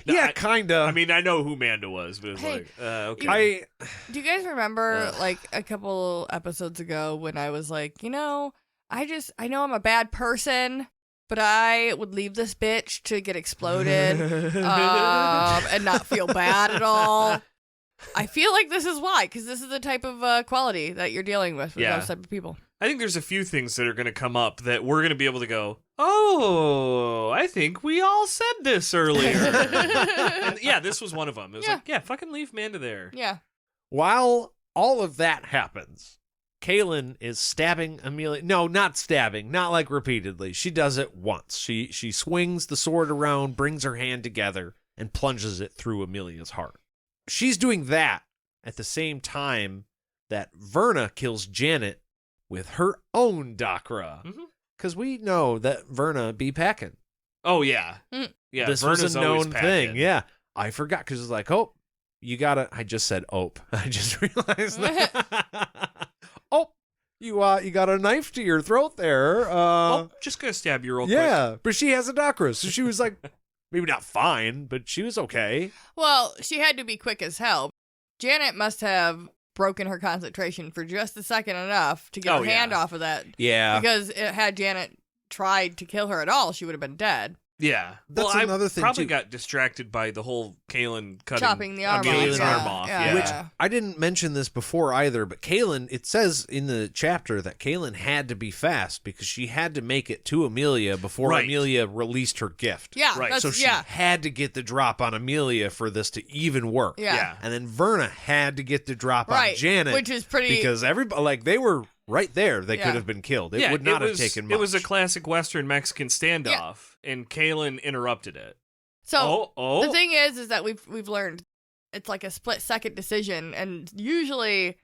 Yeah, kind of. I mean, I know who Manda was, but it's Hey, like, okay. Do you guys remember Ugh. like a couple episodes ago when I was like, I know I'm a bad person, but I would leave this bitch to get exploded and not feel bad at all. I feel like this is why, because this is the type of quality that you're dealing with those type of people. I think there's a few things that are going to come up that we're going to be able to go, oh, I think we all said this earlier. And yeah, this was one of them. It was like, yeah, fucking leave Manda there. Yeah. While all of that happens, Kaylin is stabbing Amelia. No, not stabbing. Not like repeatedly. She does it once. She swings the sword around, brings her hand together, and plunges it through Amelia's heart. She's doing that at the same time that Verna kills Janet with her own Dakra. Because we know that Verna be packing. Oh, yeah. Mm. Yeah, This Verna's was a always known packing. thing. Yeah. I forgot because it's like, oh, you gotta. I just said ope. I just realized that. Oh, you got a knife to your throat there. Just going to stab you real quick. Yeah, but she has a Dakra, so she was like, maybe not fine, but she was okay. Well, she had to be quick as hell. Janet must have broken her concentration for just a second enough to get her hand off of that. Yeah. Because had Janet tried to kill her at all, she would have been dead. Yeah. That's well, another I thing, probably too. got distracted by the whole Kaylin cutting Chopping the arm Amelia's off. arm off. Yeah. Yeah. Which I didn't mention this before either, but Kaylin, it says in the chapter that Kaylin had to be fast because she had to make it to Amelia before Right. Amelia released her gift. Yeah, Right. that's, So she had to get the drop on Amelia for this to even work. Yeah. And then Verna had to get the drop Right, on Janet. which is pretty... Because everybody, like, they were right there. They Yeah. could have been killed. It would not have taken much. It was a classic Western Mexican standoff, and Kaylin interrupted it. So Oh. the thing is that we've learned it's like a split-second decision, and usually,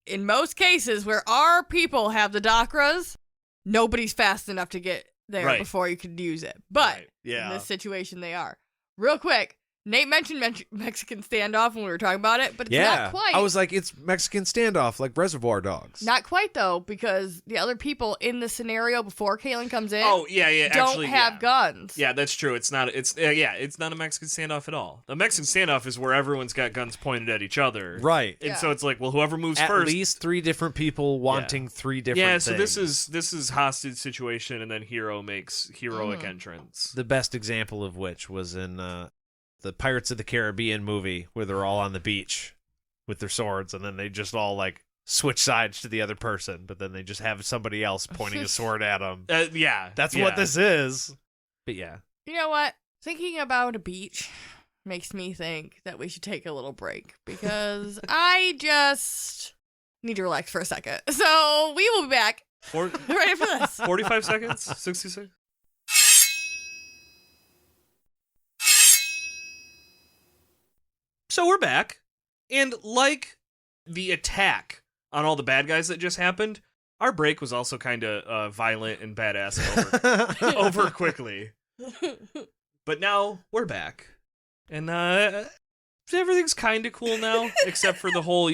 in most cases where our people have the Dakras, nobody's fast enough to get there Right. before you could use it. But Right. in this situation, they are. Real quick, Nate mentioned Mexican standoff when we were talking about it, but it's not quite. I was like, it's Mexican standoff, like Reservoir Dogs. Not quite, though, because the other people in the scenario before Kaylin comes in Oh, yeah, don't actually, have yeah. guns. Yeah, that's true. It's not it's not a Mexican standoff at all. The Mexican standoff is where everyone's got guns pointed at each other. Right. And Yeah. so it's like, well, whoever moves At first. least 3 different people wanting 3 different Yeah, so things. this is hostage situation, and then Hero makes heroic entrance. The best example of which was in the Pirates of the Caribbean movie where they're all on the beach with their swords and then they just all like switch sides to the other person, but then they just have somebody else pointing a sword at them. Yeah, That's yeah. what this is. But yeah. You know what? Thinking about a beach makes me think that we should take a little break because I just need to relax for a second. So we will be back right after this. 45 seconds? 66? So we're back, and like the attack on all the bad guys that just happened, our break was also kind of violent and badass and over quickly. But now we're back, and everything's kind of cool now, except for the whole,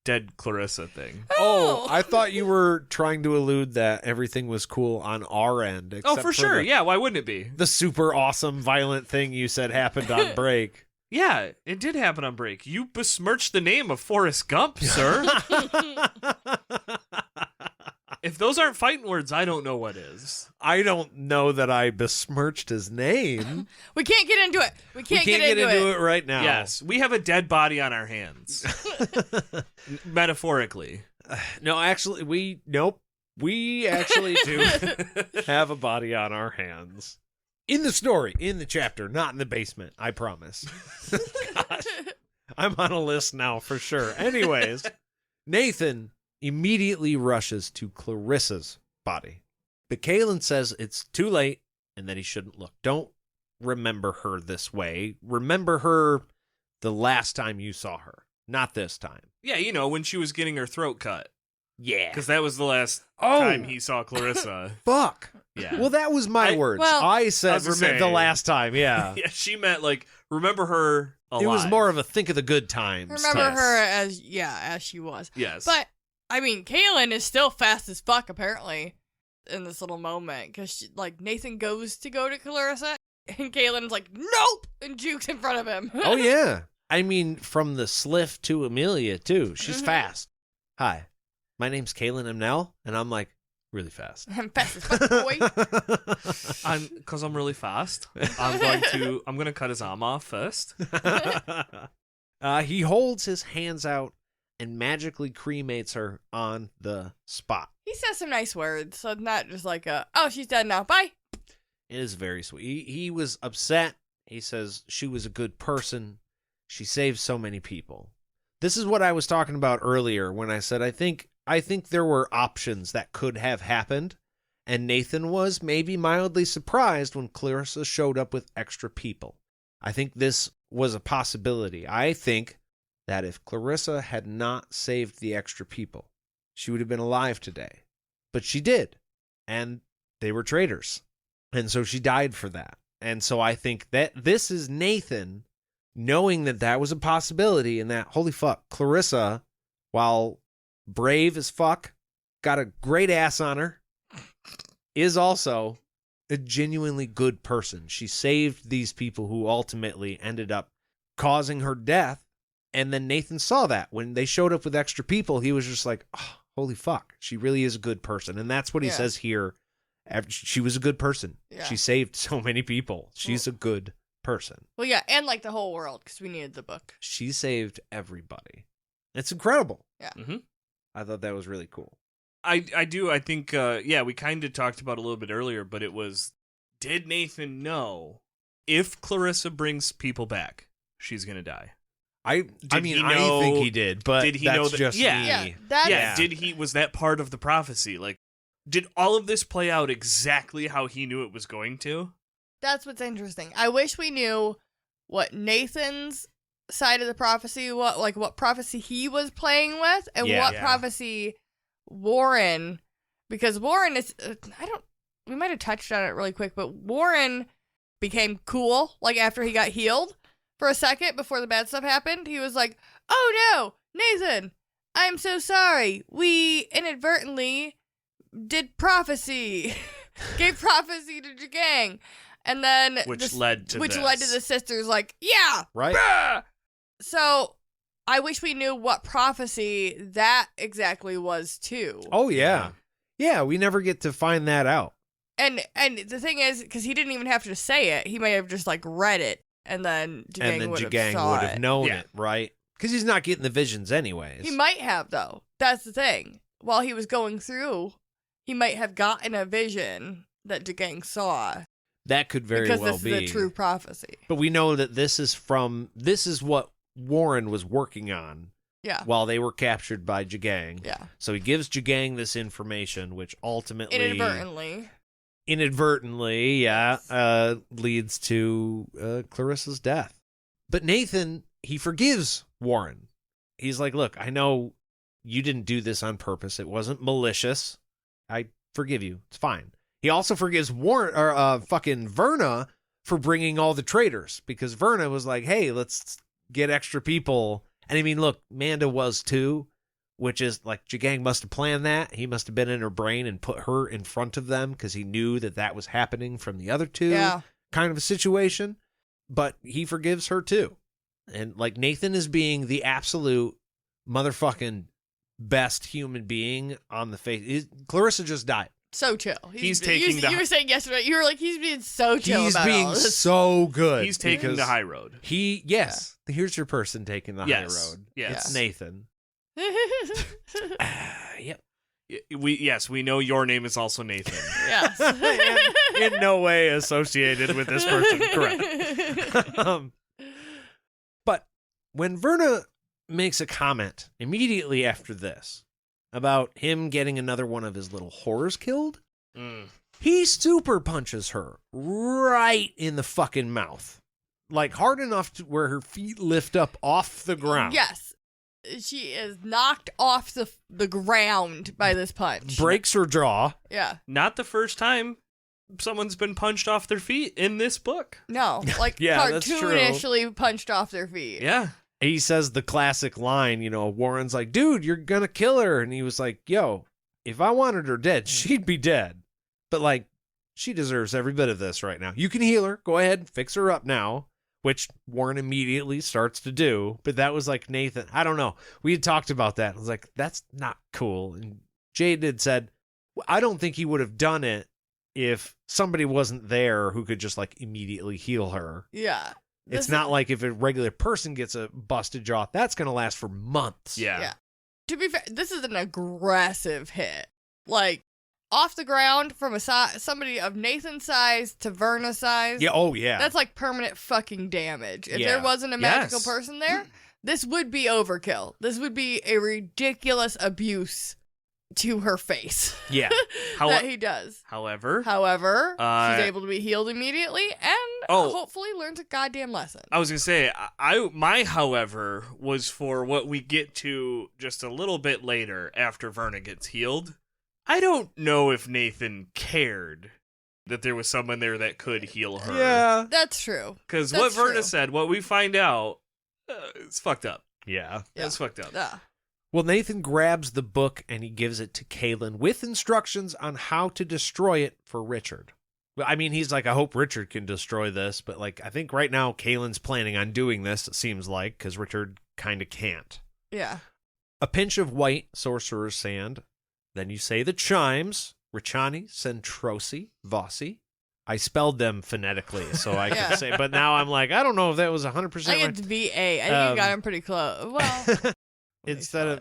dead Clarissa thing. Oh, I thought you were trying to allude that everything was cool on our end. Oh, except for sure. the- Yeah, why wouldn't it be? The super awesome violent thing you said happened on break. Yeah, it did happen on break. You besmirched the name of Forrest Gump, sir. If those aren't fighting words, I don't know what is. I don't know that I besmirched his name. We can't get into it. We We can't can't get into it. right now. Yes, we have a dead body on our hands. Metaphorically. No, actually, we actually do have a body on our hands. In the story, in the chapter, not in the basement, I promise. Gosh, I'm on a list now for sure. Anyways, Nathan immediately rushes to Clarissa's body. But Kaylin says it's too late and that he shouldn't look. Don't remember her this way. Remember her the last time you saw her, not this time. Yeah, when she was getting her throat cut. Yeah. Because that was the last time he saw Clarissa. Fuck. Yeah. Well, that was my words. well, I said the last time, yeah. Yeah, she meant, like, remember her alive. It was more of a think of the good times. Remember type. her as she was. Yes. But, I mean, Kaylin is still fast as fuck, apparently, in this little moment. Because, like, Nathan goes to Clarissa, and Kaylin's like, nope! And jukes in front of him. Oh, yeah. I mean, from the Sliff to Amelia, too. She's fast. Hi, my name's Kaylin Amnell, and I'm, like, really fast. I'm fast as fuck, boy. Because I'm really fast. I'm gonna cut his arm off first. He holds his hands out and magically cremates her on the spot. He says some nice words, so it's not just like oh, she's dead now, bye. It is very sweet. He was upset. He says she was a good person. She saved so many people. This is what I was talking about earlier when I said I think there were options that could have happened, and Nathan was maybe mildly surprised when Clarissa showed up with extra people. I think this was a possibility. I think that if Clarissa had not saved the extra people, she would have been alive today. But she did, and they were traitors, and so she died for that. And so I think that this is Nathan knowing that that was a possibility, and that, holy fuck, Clarissa, while brave as fuck, got a great ass on her, is also a genuinely good person. She saved these people who ultimately ended up causing her death, and then Nathan saw that. When they showed up with extra people, he was just like, oh, holy fuck, she really is a good person. And that's what he says here. She was a good person. Yeah. She saved so many people. She's a good person. Well, yeah, and like the whole world, because we needed the book. She saved everybody. It's incredible. Yeah. Mm-hmm. I thought that was really cool. I do. I think, we kind of talked about it a little bit earlier, but it was, did Nathan know if Clarissa brings people back, she's going to die? I think he did, but did he know that, just me. Was that part of the prophecy? Like, did all of this play out exactly how he knew it was going to? That's what's interesting. I wish we knew what Nathan's side of the prophecy, what prophecy he was playing with, and what prophecy Warren, because Warren is, we might have touched on it really quick, but Warren became cool, like, after he got healed for a second before the bad stuff happened. He was like, oh no, Nathan, I'm so sorry. We inadvertently did prophecy, gave prophecy to Jagang. And then which led to the sisters like, yeah, right. Bah! So I wish we knew what prophecy that exactly was too. Oh yeah. Yeah, we never get to find that out. And the thing is, because he didn't even have to say it, he may have just like read it, and then Jagang would have known it, right? Because he's not getting the visions anyways. He might have, though. That's the thing. While he was going through, he might have gotten a vision that Jagang saw. That could very well be. Because this is a true prophecy. But we know that this is what Warren was working on. Yeah. While they were captured by Jagang. Yeah. So he gives Jagang this information, which ultimately inadvertently, leads to Clarissa's death. But Nathan, he forgives Warren. He's like, look, I know you didn't do this on purpose. It wasn't malicious. I forgive you. It's fine. He also forgives fucking Verna for bringing all the traitors, because Verna was like, hey, let's get extra people. And I mean, look, Manda was too, which is like, Jagang must have planned that. He must have been in her brain and put her in front of them because he knew that was happening from the other two kind of a situation. But he forgives her too. And like, Nathan is being the absolute motherfucking best human being on the face. Clarissa just died. So chill. He's taking you were saying yesterday, you were like, he's being so chill. He's about being all this. so good. He's taking the high road. Here's your person taking the high road. Yes. It's Nathan. Yep. We know your name is also Nathan. Yes. in no way associated with this person. Correct. But when Verna makes a comment immediately after this about him getting another one of his little whores killed, he super punches her right in the fucking mouth. Like, hard enough to where her feet lift up off the ground. Yes. she is knocked off the ground by this punch. Breaks her jaw. Yeah. Not the first time someone's been punched off their feet in this book. No, like Yeah, that's true. cartoonishly punched off their feet. Yeah. He says the classic line, Warren's like, dude, you're gonna kill her. And he was like, yo, if I wanted her dead, she'd be dead. But, like, she deserves every bit of this right now. You can heal her. Go ahead and fix her up now, which Warren immediately starts to do. But that was like Nathan. I don't know. We had talked about that. I was like, that's not cool. And Jade had said, I don't think he would have done it if somebody wasn't there who could just, like, immediately heal her. Yeah. It's not like if a regular person gets a busted jaw, that's going to last for months. Yeah. To be fair, this is an aggressive hit. Like, off the ground from somebody of Nathan's size to Verna's size. Yeah. Oh, yeah. That's like permanent fucking damage. If Yeah. there wasn't a magical person there, this would be overkill. This would be a ridiculous abuse to her face. Yeah. That he does. However, she's able to be healed immediately and hopefully learns a goddamn lesson. I was gonna say, my however was for what we get to just a little bit later after Verna gets healed. I don't know if Nathan cared that there was someone there that could heal her. Yeah. That's true. Because what Verna said, what we find out, it's fucked up. Yeah. It's fucked up. Yeah. Well, Nathan grabs the book and he gives it to Kaylin with instructions on how to destroy it for Richard. Well, I mean, he's like, I hope Richard can destroy this, but like, I think right now Kaylin's planning on doing this, it seems like, because Richard kind of can't. Yeah. A pinch of white sorcerer's sand. Then you say the chimes, Richani, Centrosi, Vossi. I spelled them phonetically, so I can say, but now I'm like, I don't know if that was 100% I think it's V-A. I think you got him pretty close. Well... Instead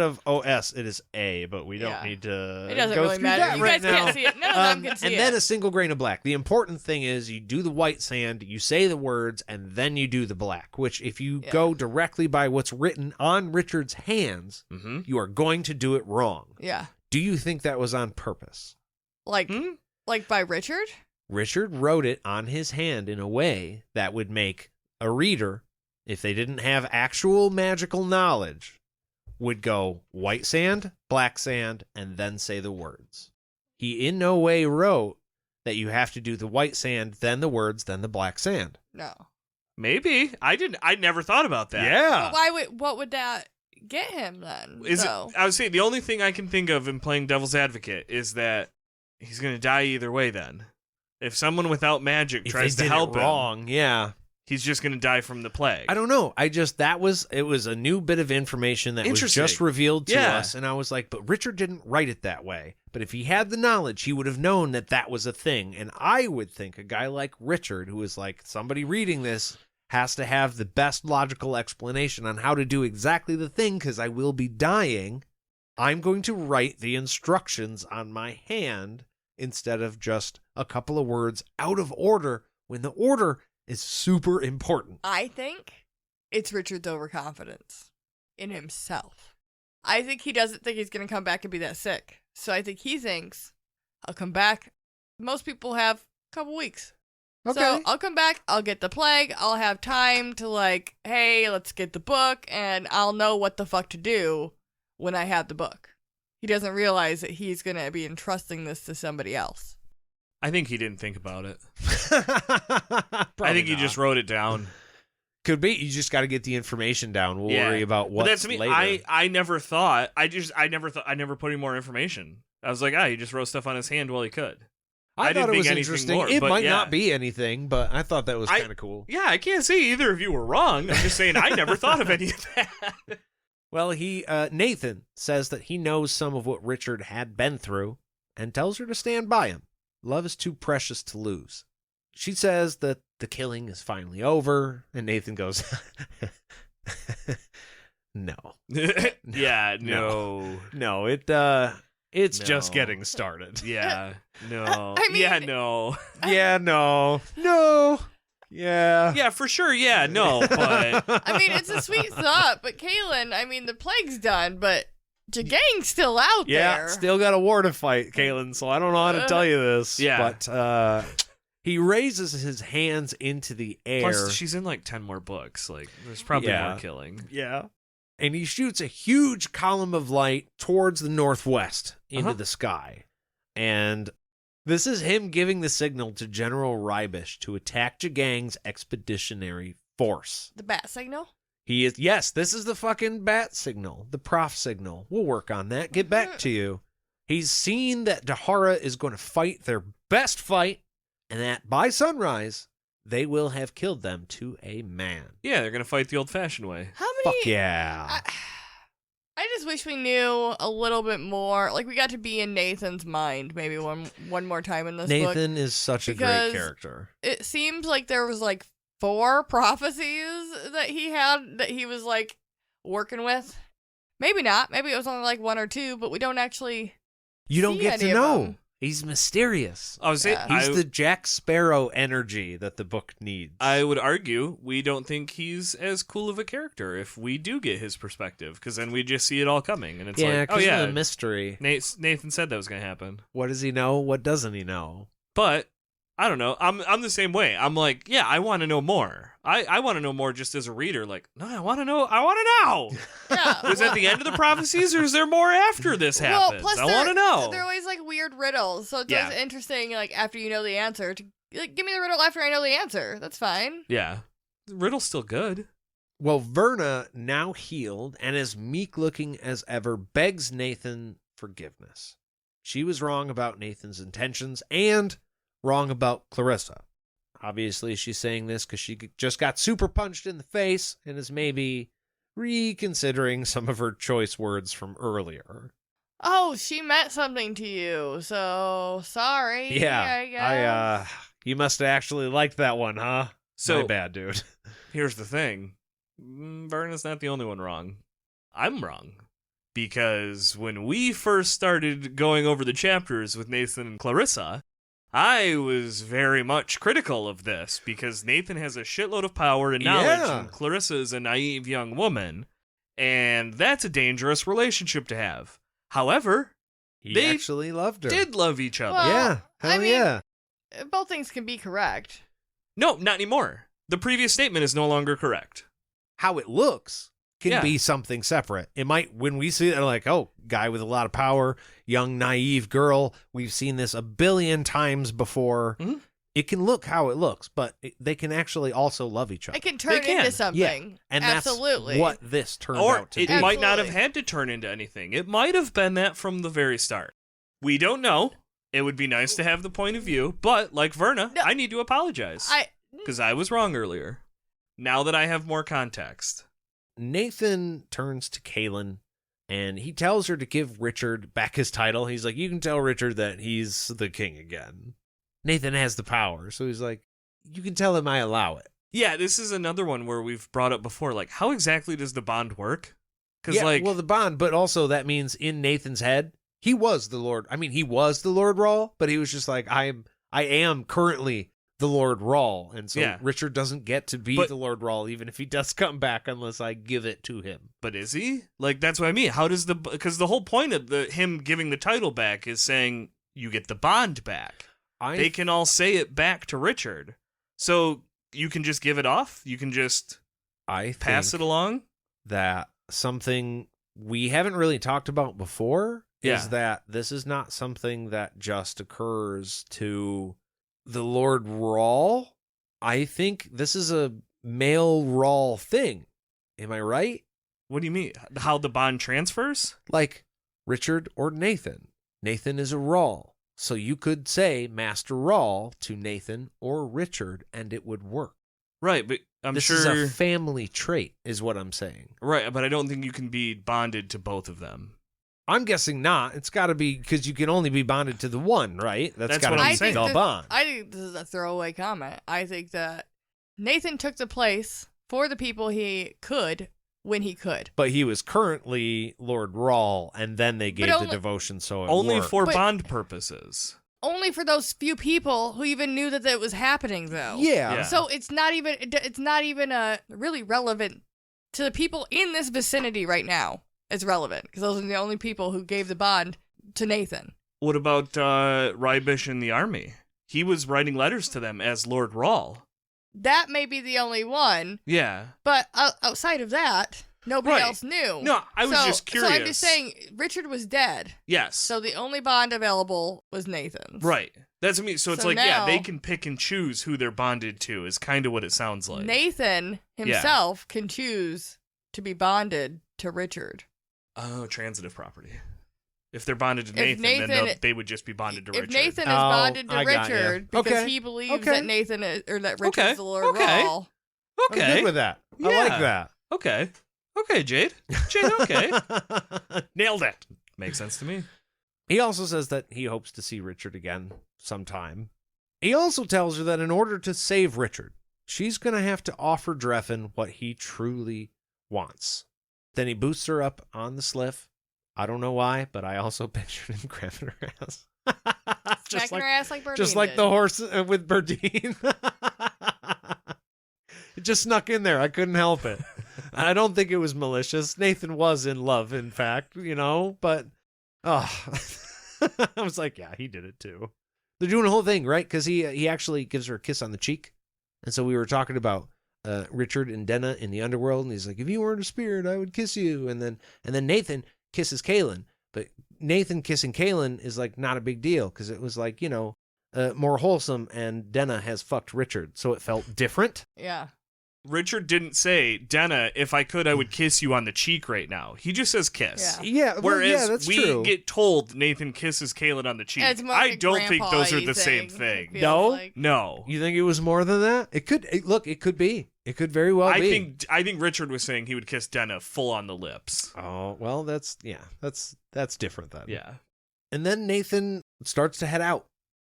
of OS, it is A, but we don't need to. It doesn't go really through matter. that You right guys now. can't see it. None of them can see and it. then a single grain of black. The important thing is you do the white sand, you say the words, and then you do the black. Which, if you go directly by what's written on Richard's hands, you are going to do it wrong. Yeah. Do you think that was on purpose? Like by Richard? Richard wrote it on his hand in a way that would make a reader, if they didn't have actual magical knowledge, would go white sand, black sand, and then say the words. He in no way wrote that you have to do the white sand, then the words, then the black sand. No. Maybe. I never thought about that. Yeah. But what would that get him then? I would say the only thing I can think of in playing devil's advocate is that he's going to die either way then. If someone without magic tries to help him, he's just going to die from the plague. I don't know. It was a new bit of information that was just revealed to us. And I was like, but Richard didn't write it that way. But if he had the knowledge, he would have known that that was a thing. And I would think a guy like Richard, who is like, somebody reading this has to have the best logical explanation on how to do exactly the thing, because I will be dying. I'm going to write the instructions on my hand instead of just a couple of words out of order when the order is super important. I think it's Richard's overconfidence in himself. I think he doesn't think he's going to come back and be that sick. So I think he thinks, I'll come back. Most people have a couple weeks. Okay. So I'll come back, I'll get the plague, I'll have time to like, hey, let's get the book, and I'll know what the fuck to do when I have the book. He doesn't realize that he's going to be entrusting this to somebody else. I think he didn't think about it. I think he just wrote it down. Could be. You just got to get the information down. We'll worry about what. But that's me. Later. I never thought. I never put any more information. I was like, he just wrote stuff on his hand while he could. I thought didn't it think was anything interesting. more, It but might not be anything, but I thought that was kind of cool. Yeah, I can't say either of you were wrong. I'm just saying I never thought of any of that. Well, Nathan says that he knows some of what Richard had been through and tells her to stand by him. Love is too precious to lose. She says that the killing is finally over, and Nathan goes, no. Yeah, no. No, it's just getting started. Yeah, no. I mean, yeah, no. Yeah, no. No. Yeah. Yeah, for sure, yeah, no, but... I mean, it's a sweet thought, but Kaylin, I mean, the plague's done, but Jagang's still out there. Yeah, still got a war to fight, Kaylin, so I don't know how to tell you this. Yeah. But he raises his hands into the air. Plus, she's in like 10 more books. Like, there's probably more killing. Yeah. and he shoots a huge column of light towards the northwest into the sky. And this is him giving the signal to General Rybish to attack Jagang's expeditionary force. The bat signal? He is, yes, this is the fucking bat signal, the prof signal. We'll work on that. Get back to you. He's seen that Dahara is going to fight their best fight, and that by sunrise, they will have killed them to a man. Yeah, they're going to fight the old-fashioned way. How many? Fuck yeah. I just wish we knew a little bit more. Like, we got to be in Nathan's mind maybe one more time in this book. Nathan is such a great character. It seems like there was, like, 4 prophecies that he had that he was, like, working with. Maybe not. Maybe it was only, like, 1 or 2, but we don't actually You don't see get any to of know. them. He's mysterious. I was saying, He's the Jack Sparrow energy that the book needs. I would argue we don't think he's as cool of a character if we do get his perspective, because then we just see it all coming, and it's like, oh yeah, of the mystery. Nathan said that was going to happen. What does he know? What doesn't he know? But I don't know. I'm the same way. I'm like, yeah, I want to know more. I want to know more just as a reader. Like, no, I want to know. Yeah, Was that the end of the prophecies, or is there more after this happens? Plus I want to know. They're always like weird riddles, so it's Yeah. always interesting. Like after you know the answer, to like, give me the riddle after I know the answer. That's fine. Yeah, the riddle's still good. Well, Verna, now healed and as meek-looking as ever, begs Nathan forgiveness. She was wrong about Nathan's intentions and wrong about Clarissa. Obviously, she's saying this because she just got super punched in the face and is maybe reconsidering some of her choice words from earlier. Oh, she meant something to you, so sorry. Yeah, I guess. You must have actually liked that one, huh? So My bad, dude. Here's the thing. Verna's not the only one wrong. I'm wrong. Because when we first started going over the chapters with Nathan and Clarissa, I was very much critical of this because Nathan has a shitload of power and knowledge, and Clarissa is a naive young woman, and that's a dangerous relationship to have. However, They actually loved her. did love each other. Well, Yeah, hell yeah. Both things can be correct. No, not anymore. The previous statement is no longer correct. How it looks can Yeah. be something separate. It might, when we see it, like, oh, guy with a lot of power, young, naive girl. We've seen this a billion times before. Mhm. It can look how it looks, but they can actually also love each other. It can turn can. into something. And absolutely. that's what this turned Or out to it be. might not have Absolutely. had to turn into anything. It might have been that from the very start. We don't know. It would be nice to have the point of view, but like Verna, No. I need to apologize because I was wrong earlier. Now that I have more context. Nathan turns to Kaylin, and he tells her to give Richard back his title. He's like, you can tell Richard that he's the king again. Nathan has the power, so he's like, you can tell him I allow it. Yeah, this is another one where we've brought up before, like, how exactly does the bond work? Because, Yeah, well, the bond, but also that means in Nathan's head, he was the Lord. I mean, he was the Lord Rawl, but he was just like, I am currently the Lord Rawl, and so Yeah. Richard doesn't get to be the Lord Rawl, even if he does come back, unless I give it to him. But is he? Like, that's what I mean. How does because the whole point of him giving the title back is saying you get the bond back. They can all say it back to Richard. So you can just give it off? You can just pass it along? That something we haven't really talked about before Yeah. is that this is not something that just occurs to the Lord Rawl. I think this is a male Rawl thing. Am I right? What do you mean? How the bond transfers? Like Richard or Nathan. Nathan is a Rawl. So you could say Master Rawl to Nathan or Richard and it would work. Right, but I'm this sure... is a family trait is what I'm saying. Right, but I don't think you can be bonded to both of them. I'm guessing not. It's got to be because you can only be bonded to the one, right? That's got what to I'm be saying. the bond. I think this is a throwaway comment. I think that Nathan took the place for the people he could when he could. But he was currently Lord Rawl, and then they gave the only- devotion, so it Only worked. for But- bond purposes. Only for those few people who even knew that it was happening, though. Yeah. Yeah. So it's not even really relevant to the people in this vicinity right now. It's relevant because those are the only people who gave the bond to Nathan. What about Rybish in the army? He was writing letters to them as Lord Rawl. That may be the only one, Yeah. but outside of that, Nobody Right. else knew. No, I was just curious. So I'm just saying, Richard was dead. Yes. So the only bond available was Nathan's. Right. That's me. So it's So like, yeah, now- they can pick and choose who they're bonded to, is kind of what it sounds like. Nathan himself can choose to be bonded to Richard. Oh, transitive property. If they're bonded to If Nathan, then Nathan- they would just be bonded to If Richard. Nathan is Oh, bonded to I got ya. Richard because Okay. he believes Okay. that Nathan is, or that Richard's Okay. the Lord Okay. of all. I'm good with that. I Yeah. like that. Okay. Okay, Jade. Jade, okay. Nailed it. Makes sense to me. He also says that he hopes to see Richard again sometime. He also tells her that in order to save Richard, she's going to have to offer Dreffin what he truly wants. Then he boosts her up on the sliff. I don't know why, but I also pictured him grabbing her ass. Smacking her ass like Burdine just like did. the horse with Burdine. It just snuck in there. I couldn't help it. I don't think it was malicious. Nathan was in love, in fact, but I was like, yeah, he did it too. They're doing a whole thing, right? Because he actually gives her a kiss on the cheek. And so we were talking about Richard and Denna in the underworld, and he's like, if you weren't a spirit, I would kiss you. And then Nathan kisses Kaylin. But Nathan kissing Kaylin is like not a big deal because it was like, more wholesome, and Denna has fucked Richard, so it felt different. Yeah. Richard didn't say, Denna, if I could, I would kiss you on the cheek right now. He just says kiss. Yeah. Yeah, Whereas that's we true. get told Nathan kisses Kaylin on the cheek. It's more I like a don't think those are the grandpa-y same thing, thing. it feels No? like. No. You think it was more than that? It could be. It could very well be. I think Richard was saying he would kiss Denna full on the lips. Oh, well, that's different then. Yeah. And then Nathan starts to head out.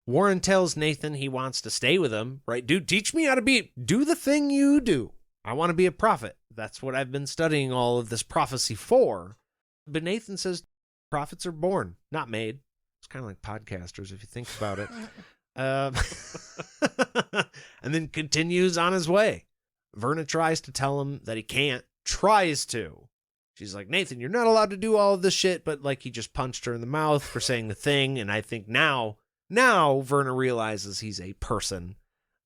Warren tells Nathan he wants to stay with him, right? Dude, teach me how to do the thing you do. I want to be a prophet. That's what I've been studying all of this prophecy for. But Nathan says prophets are born, not made. It's kind of like podcasters if you think about it. And then continues on his way. Verna tries to tell him that he can't. Tries to. She's like, Nathan, you're not allowed to do all of this shit, but like he just punched her in the mouth for saying the thing. And I think now Verna realizes he's a person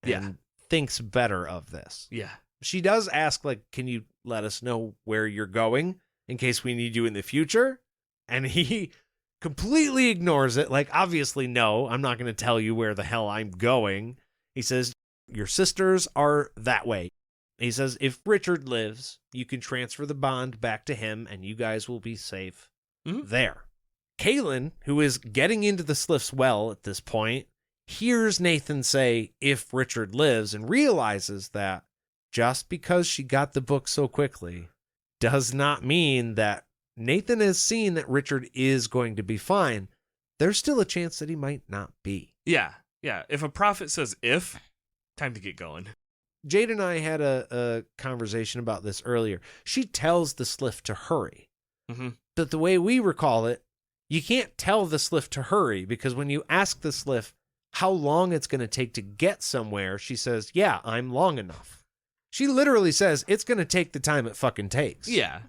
and thinks better of this. Yeah. She does ask, like, can you let us know where you're going in case we need you in the future? And he completely ignores it. Like, obviously, no, I'm not going to tell you where the hell I'm going. He says, your sisters are that way. He says, if Richard lives, you can transfer the bond back to him and you guys will be safe there. Kaylin, who is getting into the Sliff's well at this point, hears Nathan say, if Richard lives, and realizes that just because she got the book so quickly does not mean that Nathan has seen that Richard is going to be fine. There's still a chance that he might not be. Yeah. Yeah. If a prophet says if, time to get going. Jade and I had a conversation about this earlier. She tells the Sliff to hurry. Mm-hmm. But the way we recall it, you can't tell the Sliff to hurry because when you ask the Sliff how long it's going to take to get somewhere, she says, yeah, I'm long enough. She literally says it's going to take the time it fucking takes. Yeah.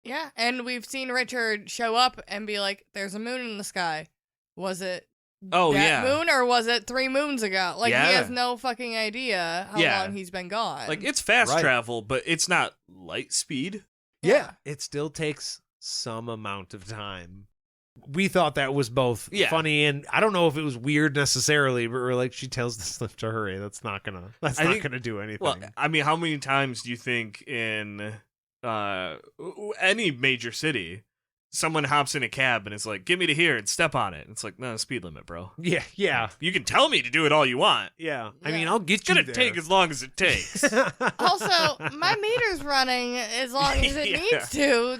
Yeah, and we've seen Richard show up and be like, there's a moon in the sky. Was it that moon or was it 3 moons ago? Like, he has no fucking idea how long he's been gone. Like, it's fast travel, but it's not light speed. Yeah. It still takes some amount of time. We thought that was both funny and I don't know if it was weird necessarily, but we're like, she tells the Sliff to hurry. That's not gonna do anything. Well, I mean, how many times do you think in any major city someone hops in a cab and is like, get me to here and step on it? It's like, no, speed limit, bro. Yeah. You can tell me to do it all you want. Yeah. I mean, I'll get It's you gonna there. take as long as it takes. Also, my meter's running as long as it needs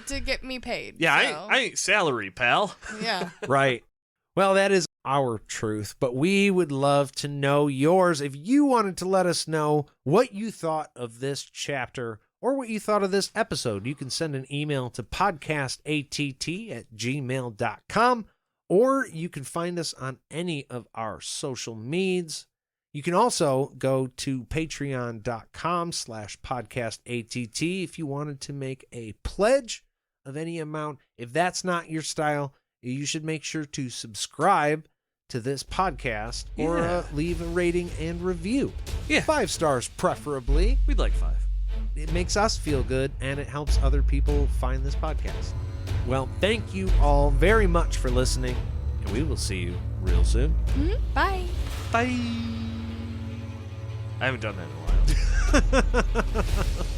to get me paid. Yeah, so. I ain't salary, pal. Yeah. Right. Well, that is our truth, but we would love to know yours. If you wanted to let us know what you thought of this chapter or what you thought of this episode, you can send an email to podcastatt@gmail.com, or you can find us on any of our social medias. You can also go to patreon.com/podcastatt if you wanted to make a pledge of any amount. If that's not your style, you should make sure to subscribe to this podcast or leave a rating and review. Yeah. 5 stars preferably. We'd like 5. it makes us feel good, and it helps other people find this podcast. Well, thank you all very much for listening, and we will see you real soon. Bye. Bye. I haven't done that in a while.